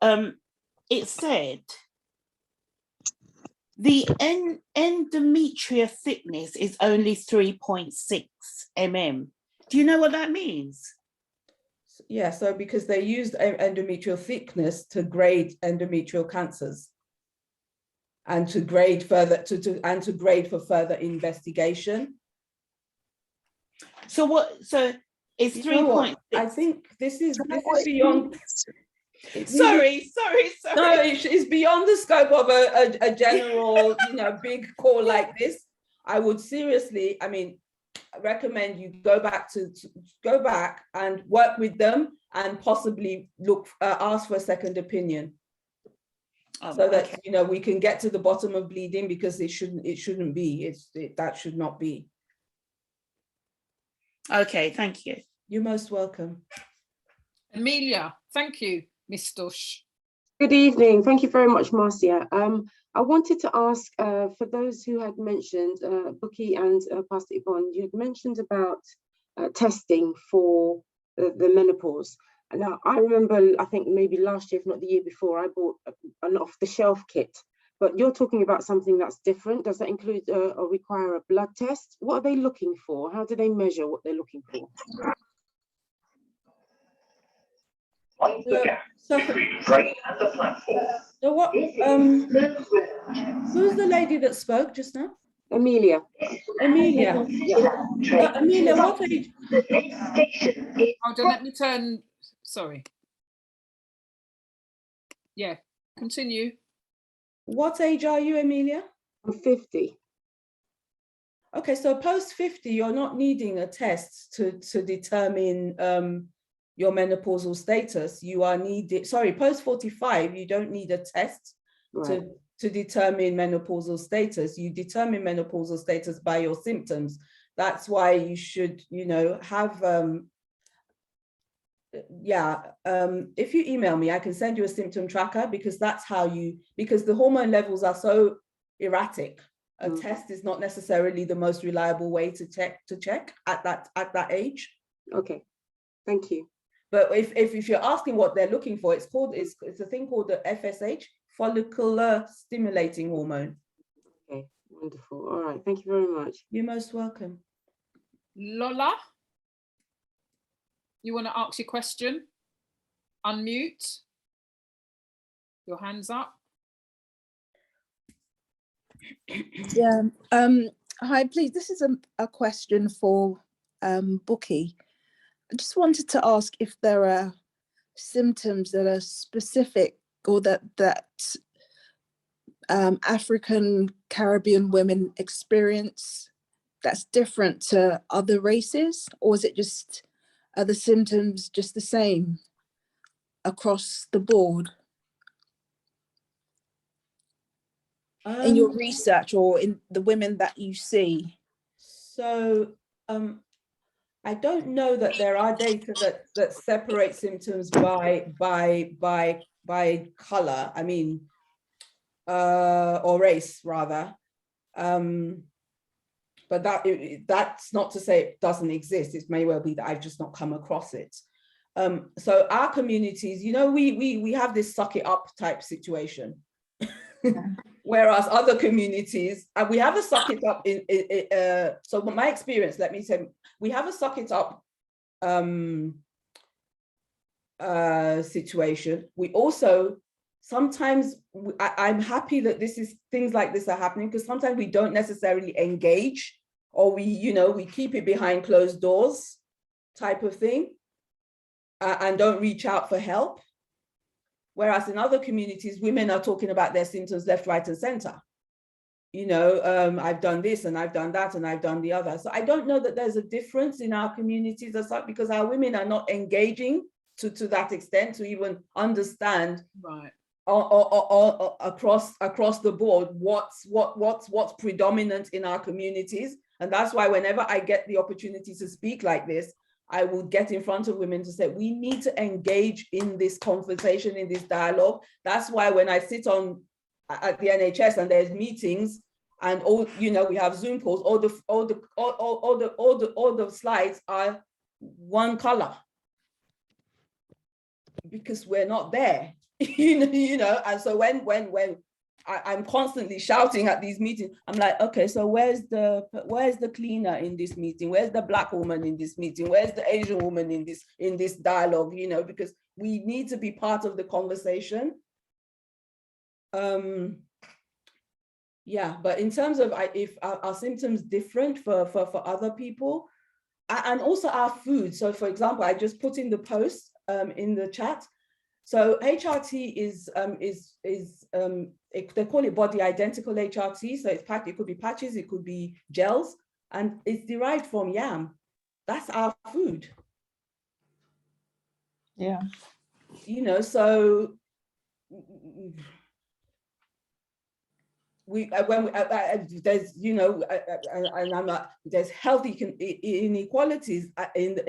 it said the endometrial thickness is only 3.6 mm. Do you know what that means? Yeah, so because they used endometrial thickness to grade endometrial cancers and to grade further to grade for further investigation. So it's 3.6. I think this is beyond. Sorry. No, it's beyond the scope of a general, big call like this. I would seriously, recommend you go back and work with them and possibly ask for a second opinion. So that we can get to the bottom of bleeding, because it shouldn't be. That should not be. Okay, thank you. You're most welcome. Amelia, thank you, Miss Dush. Good evening. Thank you very much, Marcia. I wanted to ask for those who had mentioned, Bukky and Pastor Yvonne, you had mentioned about testing for the menopause. Now, I remember, I think maybe last year, if not the year before, I bought an off-the-shelf kit. But you're talking about something that's different. Does that include or require a blood test? What are they looking for? How do they measure what they're looking for? So what? Who's the lady that spoke just now? Amelia. Amelia. Yeah. Amelia, what age? Hold on, let me turn. Sorry. Yeah, continue. What age are you, Amelia? I'm 50. Okay, so post 50, you're not needing a test to determine your menopausal status. You are needed. Sorry, post 45, you don't need a test to determine menopausal status. You determine menopausal status by your symptoms. That's why you should, have. If you email me, I can send you a symptom tracker, because that's how because the hormone levels are so erratic. A test is not necessarily the most reliable way to check at that age. Okay, thank you. But if you're asking what they're looking for, it's a thing called the FSH, follicular stimulating hormone. Okay, wonderful. All right, thank you very much. You're most welcome. Lola, you want to ask your question? Unmute. Your hands up. Yeah. Hi, please. This is a question for Bukky. I just wanted to ask if there are symptoms that are specific, or that African Caribbean women experience that's different to other races, or is it just, are the symptoms just the same across the board? In your research, or in the women that you see? So I don't know that there are data that separate symptoms by color, or race rather. But that's not to say it doesn't exist. It may well be that I've just not come across it. So our communities, we have this suck it up type situation. Whereas other communities, we have a suck it up so my experience, let me say, we have a suck it up situation. We also sometimes, I'm happy that things like this are happening, because sometimes we don't necessarily engage, or we keep it behind closed doors type of thing, and don't reach out for help. Whereas in other communities, women are talking about their symptoms left, right, and center. you know, I've done this and I've done that and I've done the other. So I don't know that there's a difference in our communities as such, because our women are not engaging to that extent to even understand, right, or across the board what's predominant in our communities. And that's why whenever I get the opportunity to speak like this, I will get in front of women to say, we need to engage in this conversation, in this dialogue. That's why when I sit on at the NHS and there's meetings and all, you know, we have Zoom calls, all the slides are one color, because we're not there. you know, and so when I'm constantly shouting at these meetings, I'm like, okay, so where's the cleaner in this meeting? Where's the Black woman in this meeting? Where's the Asian woman in this dialogue? You know, because we need to be part of the conversation. Yeah, but in terms of if our symptoms different for other people, and also our food. So for example, I just put in the post in the chat. So HRT is they call it body identical HRT. So it's packed, it could be patches, it could be gels, and it's derived from yam. That's our food. Yeah. You know, so there's, you know, and I'm not, there's health inequalities in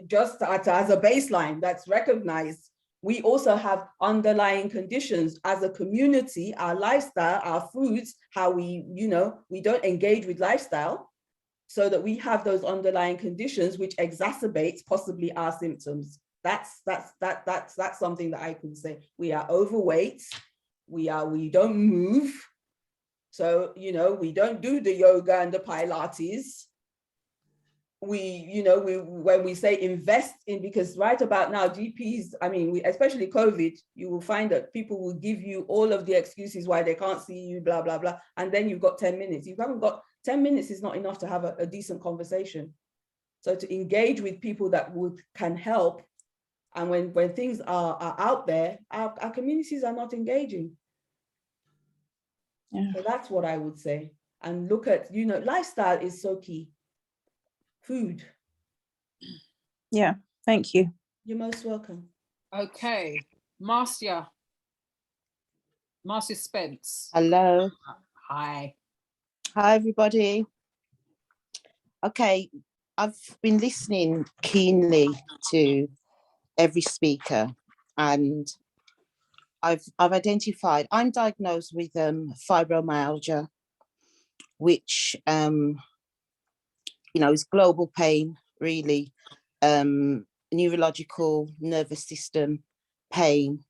just as a baseline that's recognized. We also have underlying conditions as a community, our lifestyle, our foods, how we, you know, we don't engage with lifestyle, so that we have those underlying conditions which exacerbates possibly our symptoms. That's something that I could say. We are overweight, we don't move. So, you know, we don't do the yoga and the Pilates. When we say invest in, because right about now, GPs, I mean, especially COVID, you will find that people will give you all of the excuses why they can't see you, blah, blah, blah. And then you've got 10 minutes. You haven't got 10 minutes is not enough to have a decent conversation. So to engage with people that can help. And when things are out there, our communities are not engaging. Yeah. So that's what I would say. And look at, you know, lifestyle is so key. Food. Yeah, thank you. You're most welcome. okay. Marcia Spence. Hello. Hi. Hi, everybody. Okay, I've been listening keenly to every speaker, and I've identified, I'm diagnosed with fibromyalgia, which you know, is global pain, really, neurological, nervous system pain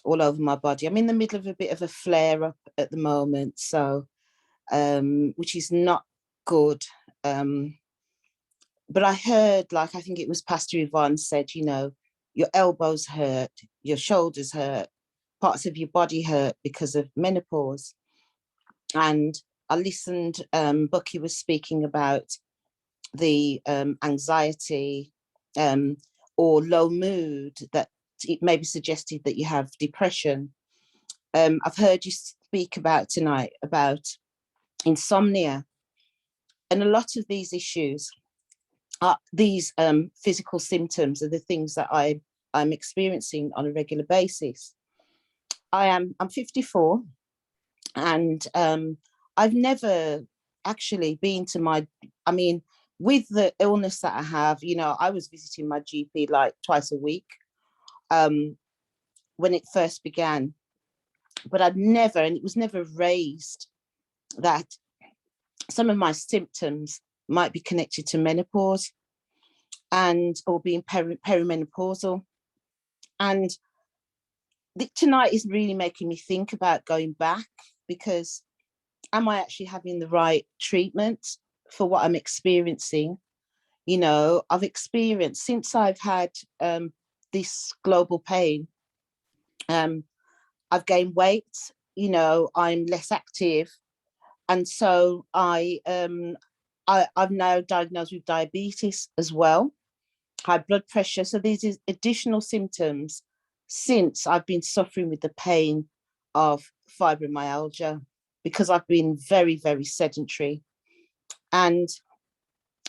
all over my body. I'm in the middle of a bit of a flare up at the moment, so which is not good. But I heard, like, I think it was Pastor Yvonne said, you know, your elbows hurt, your shoulders hurt, parts of your body hurt because of menopause. And I listened, Bukky was speaking about the anxiety or low mood, that it may be suggested that you have depression. I've heard you speak about tonight about insomnia, and a lot of these issues are these physical symptoms are the things that I'm experiencing on a regular basis. I'm 54, and I've never actually been to my, I mean, with the illness that I have, you know, I was visiting my GP like twice a week when it first began, but I'd never, and it was never raised that some of my symptoms might be connected to menopause and or being perimenopausal. And tonight is really making me think about going back, because am I actually having the right treatment for what I'm experiencing? You know, I've experienced, since I've had this global pain, I've gained weight, you know, I'm less active. And so I'm now diagnosed with diabetes as well, high blood pressure. So these are additional symptoms since I've been suffering with the pain of fibromyalgia. because I've been very, very sedentary. And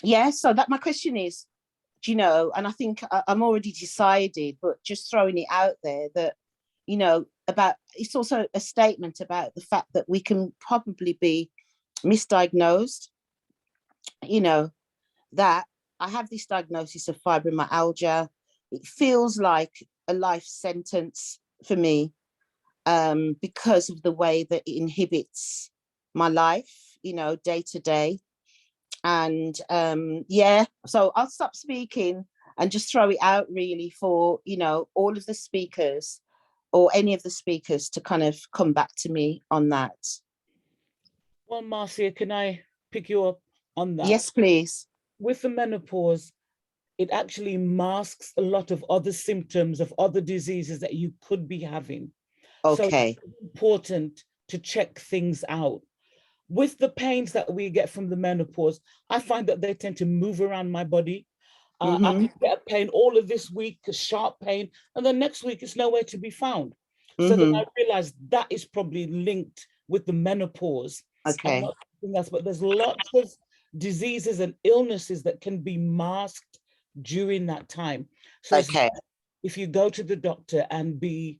yeah, so that my question is, do you know, and I think I'm already decided, but just throwing it out there that, you know, about, it's also a statement about the fact that we can probably be misdiagnosed, you know, that I have this diagnosis of fibromyalgia. It feels like a life sentence for me, because of the way that it inhibits my life, you know, day to day. And yeah, so I'll stop speaking and just throw it out really for, you know, all of the speakers or any of the speakers to kind of come back to me on that. Well, Marcia, can I pick you up on that? Yes, please. With the menopause, it actually masks a lot of other symptoms of other diseases that you could be having. Okay. So it's important to check things out. With the pains that we get from the menopause, I find that they tend to move around my body. I can get a pain all of this week, a sharp pain, and then next week it's nowhere to be found. So then I realized that is probably linked with the menopause. Okay. Not something else, but there's lots of diseases and illnesses that can be masked during that time. So okay, if you go to the doctor and be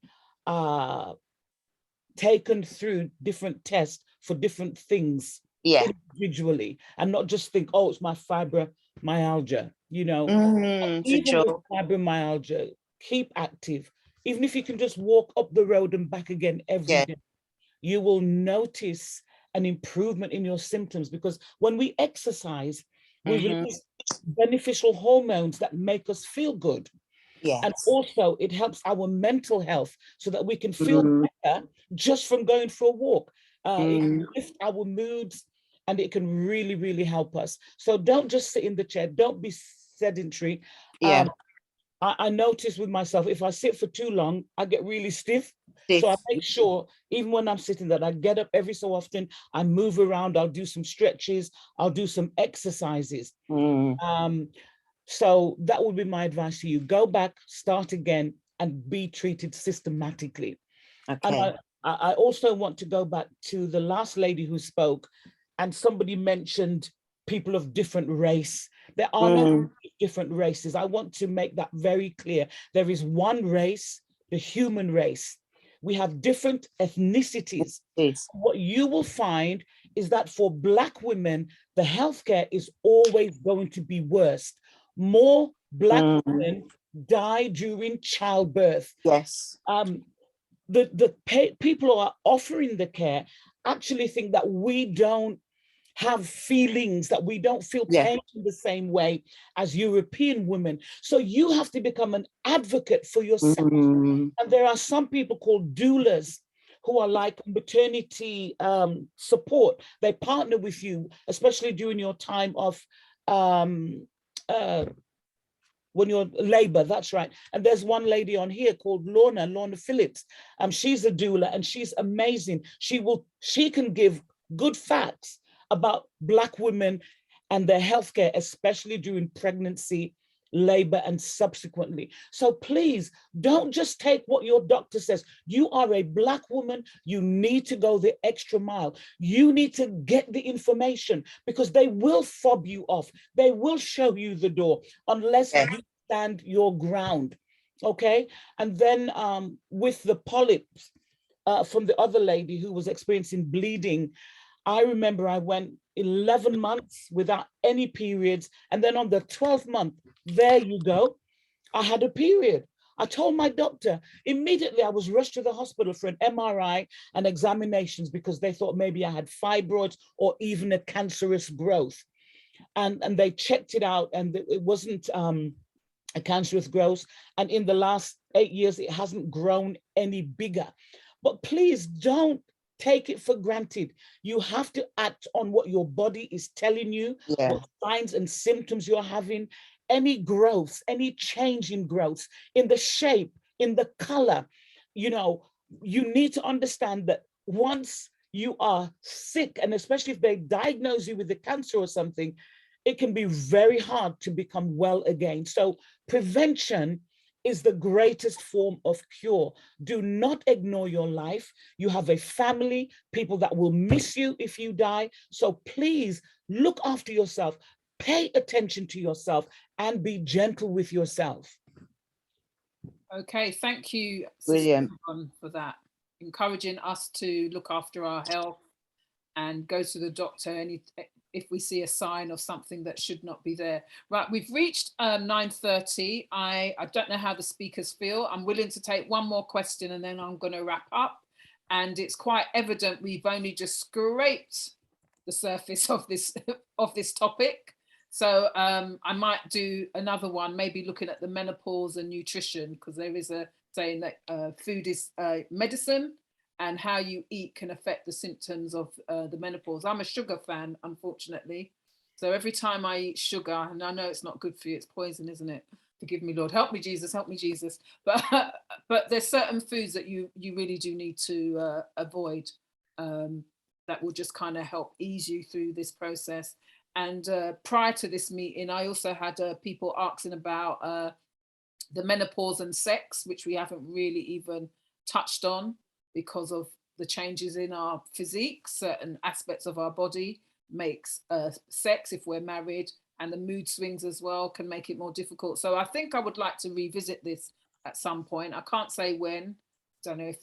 taken through different tests for different things, yeah, individually, and not just think, oh, it's my fibromyalgia, you know. for Even with sure. fibromyalgia, keep active. Even if you can just walk up the road and back again every day, you will notice an improvement in your symptoms, because when we exercise, we release beneficial hormones that make us feel good. Yes. And also it helps our mental health so that we can feel better just from going for a walk. It can lift our moods, and it can really, really help us. So don't just sit in the chair. Don't be sedentary. Yeah. I notice with myself, if I sit for too long, I get really stiff. So I make sure, even when I'm sitting, that I get up every so often, I move around, I'll do some stretches, I'll do some exercises. So that would be my advice to you. Go back, start again, and be treated systematically. Okay. And I also want to go back to the last lady who spoke, and somebody mentioned people of different race. There are not different races. I want to make that very clear. There is one race, the human race. We have different ethnicities. What you will find is that for Black women, the healthcare is always going to be worse. More Black women die during childbirth. Yes. The people who are offering the care actually think that we don't have feelings, that we don't feel pain in the same way as European women. So you have to become an advocate for yourself. And there are some people called doulas who are like maternity support. They partner with you, especially during your time of when you're labor, that's right. And there's one lady on here called Lorna Phillips. She's a doula and she's amazing. She can give good facts about Black women and their healthcare, especially during pregnancy, labor, and subsequently. So please don't just take what your doctor says. You are a Black woman. You need to go the extra mile. You need to get the information, because they will fob you off. They will show you the door unless you stand your ground. Okay. And then with the polyps from the other lady who was experiencing bleeding, I remember I went 11 months without any periods. And then on the 12th month, there you go, I had a period. I told my doctor, immediately I was rushed to the hospital for an MRI and examinations, because they thought maybe I had fibroids or even a cancerous growth. And they checked it out, and it wasn't a cancerous growth. And in the last 8 years, it hasn't grown any bigger. But please don't take it for granted. You have to act on what your body is telling you, what signs and symptoms you're having, any growth, any change in growth, in the shape, in the color. You know, you need to understand that once you are sick, and especially if they diagnose you with a cancer or something, it can be very hard to become well again. So prevention is the greatest form of cure. Do not ignore your life. You have a family, people that will miss you if you die. So please look after yourself, pay attention to yourself, and be gentle with yourself. Okay, thank you, Brilliant. Sister Yvonne, for that. Encouraging us to look after our health and go to the doctor if we see a sign of something that should not be there. Right, we've reached 9:30. I don't know how the speakers feel. I'm willing to take one more question and then I'm going to wrap up. And it's quite evident we've only just scraped the surface of this topic. So I might do another one, maybe looking at the menopause and nutrition, because there is a saying that food is medicine, and how you eat can affect the symptoms of the menopause. I'm a sugar fan, unfortunately. So every time I eat sugar, and I know it's not good for you, it's poison, isn't it? Forgive me, Lord. Help me, Jesus. Help me, Jesus. But there's certain foods that you really do need to avoid that will just kind of help ease you through this process. And prior to this meeting, I also had people asking about the menopause and sex, which we haven't really even touched on because of the changes in our physique. Certain aspects of our body makes sex, if we're married, and the mood swings as well can make it more difficult. So I think I would like to revisit this at some point. I can't say when. Don't know if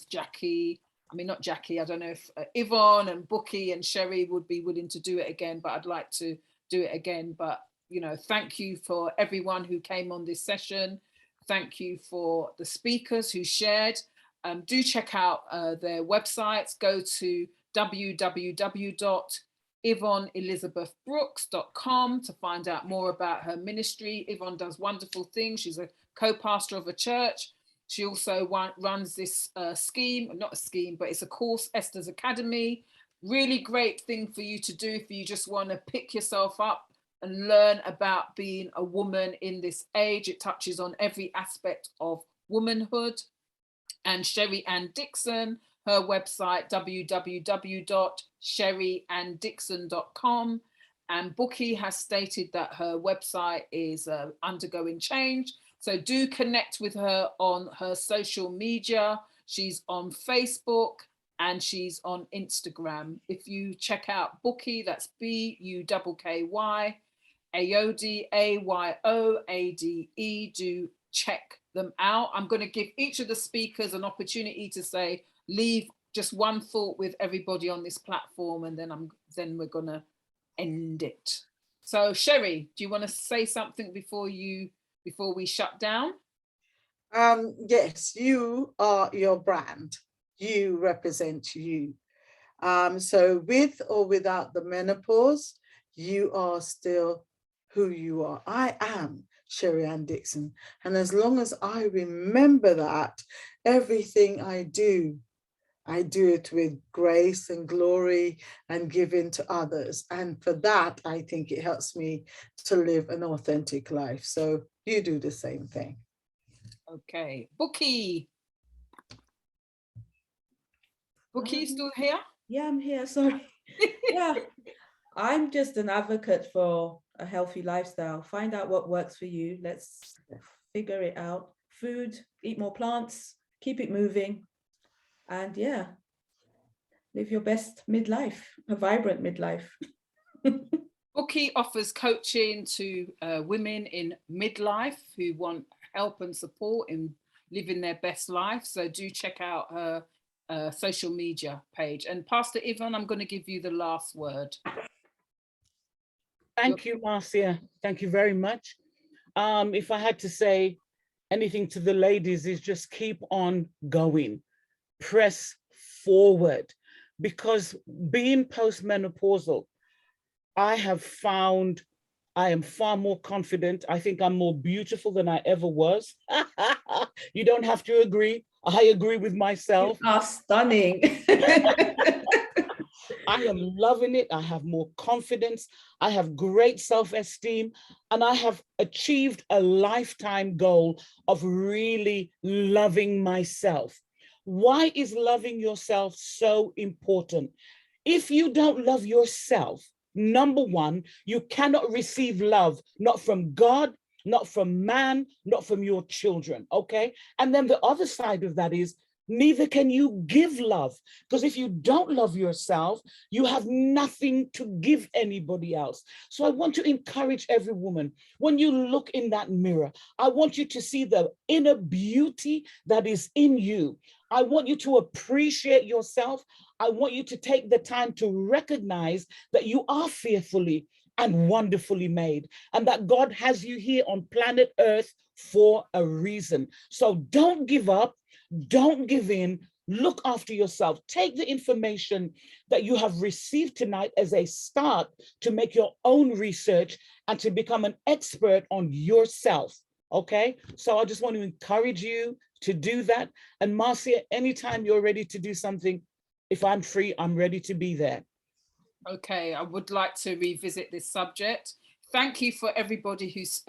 not Jackie, I don't know if Yvonne and Bukky and Sherry would be willing to do it again, but I'd like to do it again. But, you know, thank you for everyone who came on this session. Thank you for the speakers who shared. Do check out their websites. Go to www.YvonneElizabethBrooks.com to find out more about her ministry. Yvonne does wonderful things. She's a co-pastor of a church. She also runs this scheme, not a scheme, but it's a course, Esther's Academy. Really great thing for you to do if you just want to pick yourself up and learn about being a woman in this age. It touches on every aspect of womanhood. And Sherry Ann Dixon, her website, www.sherryanddixon.com. And Bukky has stated that her website is undergoing change. So do connect with her on her social media. She's on Facebook and she's on Instagram. If you check out Bukky, that's Bukky, Ayoade, Ayoade, do check them out. I'm going to give each of the speakers an opportunity to say, leave just one thought with everybody on this platform, and then we're going to end it. So Sherry, do you want to say something before we shut down? Yes, you are your brand. You represent you. So with or without the menopause, you are still who you are. I am Sherry Ann Dixon. And as long as I remember that, everything I do it with grace and glory and giving to others. And for that, I think it helps me to live an authentic life. So you do the same thing. Okay, Bukky. Bukky, still here? Yeah, I'm here, sorry. Yeah, I'm just an advocate for a healthy lifestyle. Find out what works for you. Let's figure it out. Food, eat more plants, keep it moving. And yeah, live your best midlife, a vibrant midlife. Bukky offers coaching to women in midlife who want help and support in living their best life. So do check out her social media page. And Pastor Yvonne, I'm going to give you the last word. Thank you, Marcia. Thank you very much. If I had to say anything to the ladies, is just keep on going, press forward, because being postmenopausal, I have found I am far more confident. I think I'm more beautiful than I ever was. You don't have to agree. I agree with myself. You are stunning. I am loving it. I have more confidence. I have great self-esteem, and I have achieved a lifetime goal of really loving myself. Why is loving yourself so important? If you don't love yourself, number one, you cannot receive love, not from God, not from man, not from your children, okay? And then the other side of that is, neither can you give love, because if you don't love yourself, you have nothing to give anybody else. So I want to encourage every woman, when you look in that mirror, I want you to see the inner beauty that is in you. I want you to appreciate yourself. I want you to take the time to recognize that you are fearfully and wonderfully made, and that God has you here on planet Earth for a reason. So don't give up. Don't give in. Look after yourself. Take the information that you have received tonight as a start to make your own research and to become an expert on yourself. Okay? So I just want to encourage you to do that. And Marcia, anytime you're ready to do something, if I'm free, I'm ready to be there. Okay, I would like to revisit this subject. Thank you for everybody who's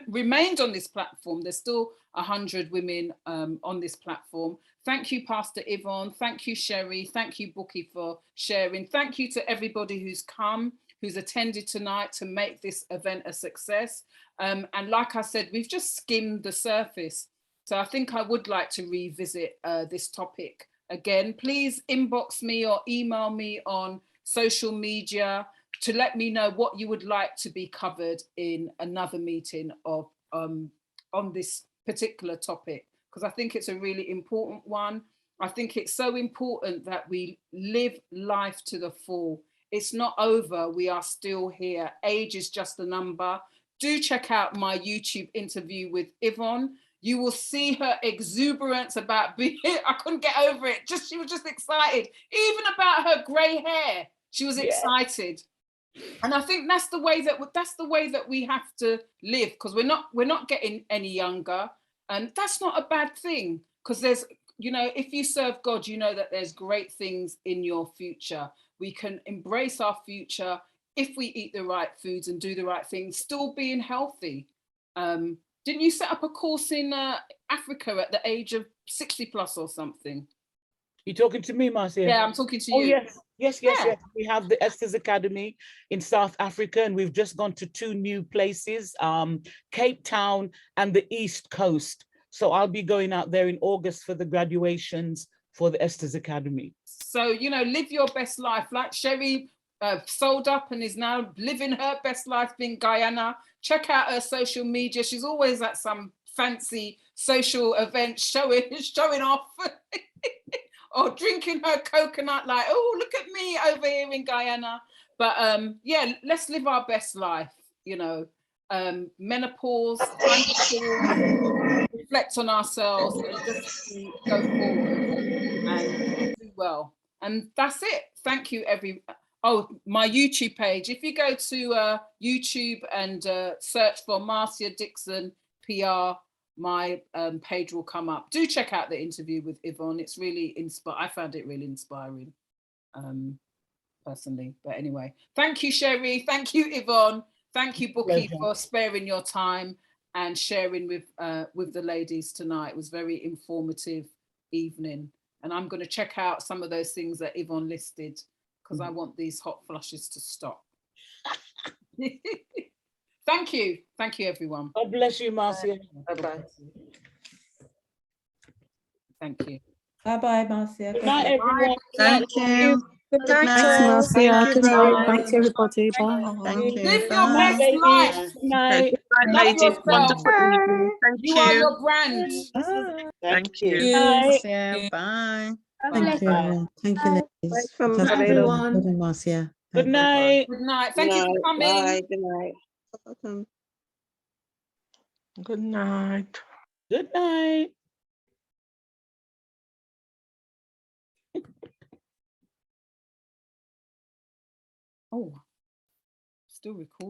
remained on this platform. There's still 100 women on this platform. Thank you, Pastor Yvonne. Thank you, Sherry. Thank you, Bukky, for sharing. Thank you to everybody who's come, who's attended tonight to make this event a success. And like I said, we've just skimmed the surface. So I think I would like to revisit this topic again. Please inbox me or email me on social media to let me know what you would like to be covered in another meeting of on this particular topic, because I think it's a really important one. I think it's so important that we live life to the full. It's not over, we are still here. Age is just a number. Do check out my YouTube interview with Yvonne. You will see her exuberance about being, I couldn't get over it. She was just excited. Even about her gray hair, she was excited. And I think that's the way that we have to live, because we're not getting any younger, and that's not a bad thing, because there's, if you serve God, you know that there's great things in your future. We can embrace our future if we eat the right foods and do the right things, still being healthy. Didn't you set up a course in Africa at the age of 60 plus or something? You talking to me, Marcia? Yeah, I'm talking to you. Yes. We have the Esther's Academy in South Africa, and we've just gone to 2 new places, Cape Town and the East Coast. So I'll be going out there in August for the graduations for the Esther's Academy. So, live your best life. Like Sherry sold up and is now living her best life in Guyana. Check out her social media. She's always at some fancy social event showing off. Or drinking her coconut, like, oh, look at me over here in Guyana. But yeah, let's live our best life, menopause, time to reflect on ourselves and just go forward and do well. And that's it. Thank you, Oh, my YouTube page. If you go to YouTube and search for Marcia Dixon PR, my page will come up. Do check out the interview with Yvonne. It's really I found it really inspiring, personally. But anyway, thank you, Sherry. Thank you, Yvonne. Thank you, Bukky, for sparing your time and sharing with the ladies tonight. It was very informative evening. And I'm going to check out some of those things that Yvonne listed, because I want these hot flushes to stop. Thank you. Thank you, everyone. God bless you, Marcia. Bye-bye. Thank you. Bye-bye, Marcia. Good night, everyone. Thank you. Good night, Thanks, Marcia. Good night. Bye. Thanks, everybody. Bye. Thank you. Live your Bye. best life. Good night. Love yourself. Wonderful evening. Thank You are your brand. Thank you. Good night. Marcia. Bye. Thank you, everyone. Thank you, ladies. From Fantastic. everyone. Good, Marcia. Good night. Good night. Thank you for coming. Bye. Good night. Welcome. Good night. Good night. Oh, still recording.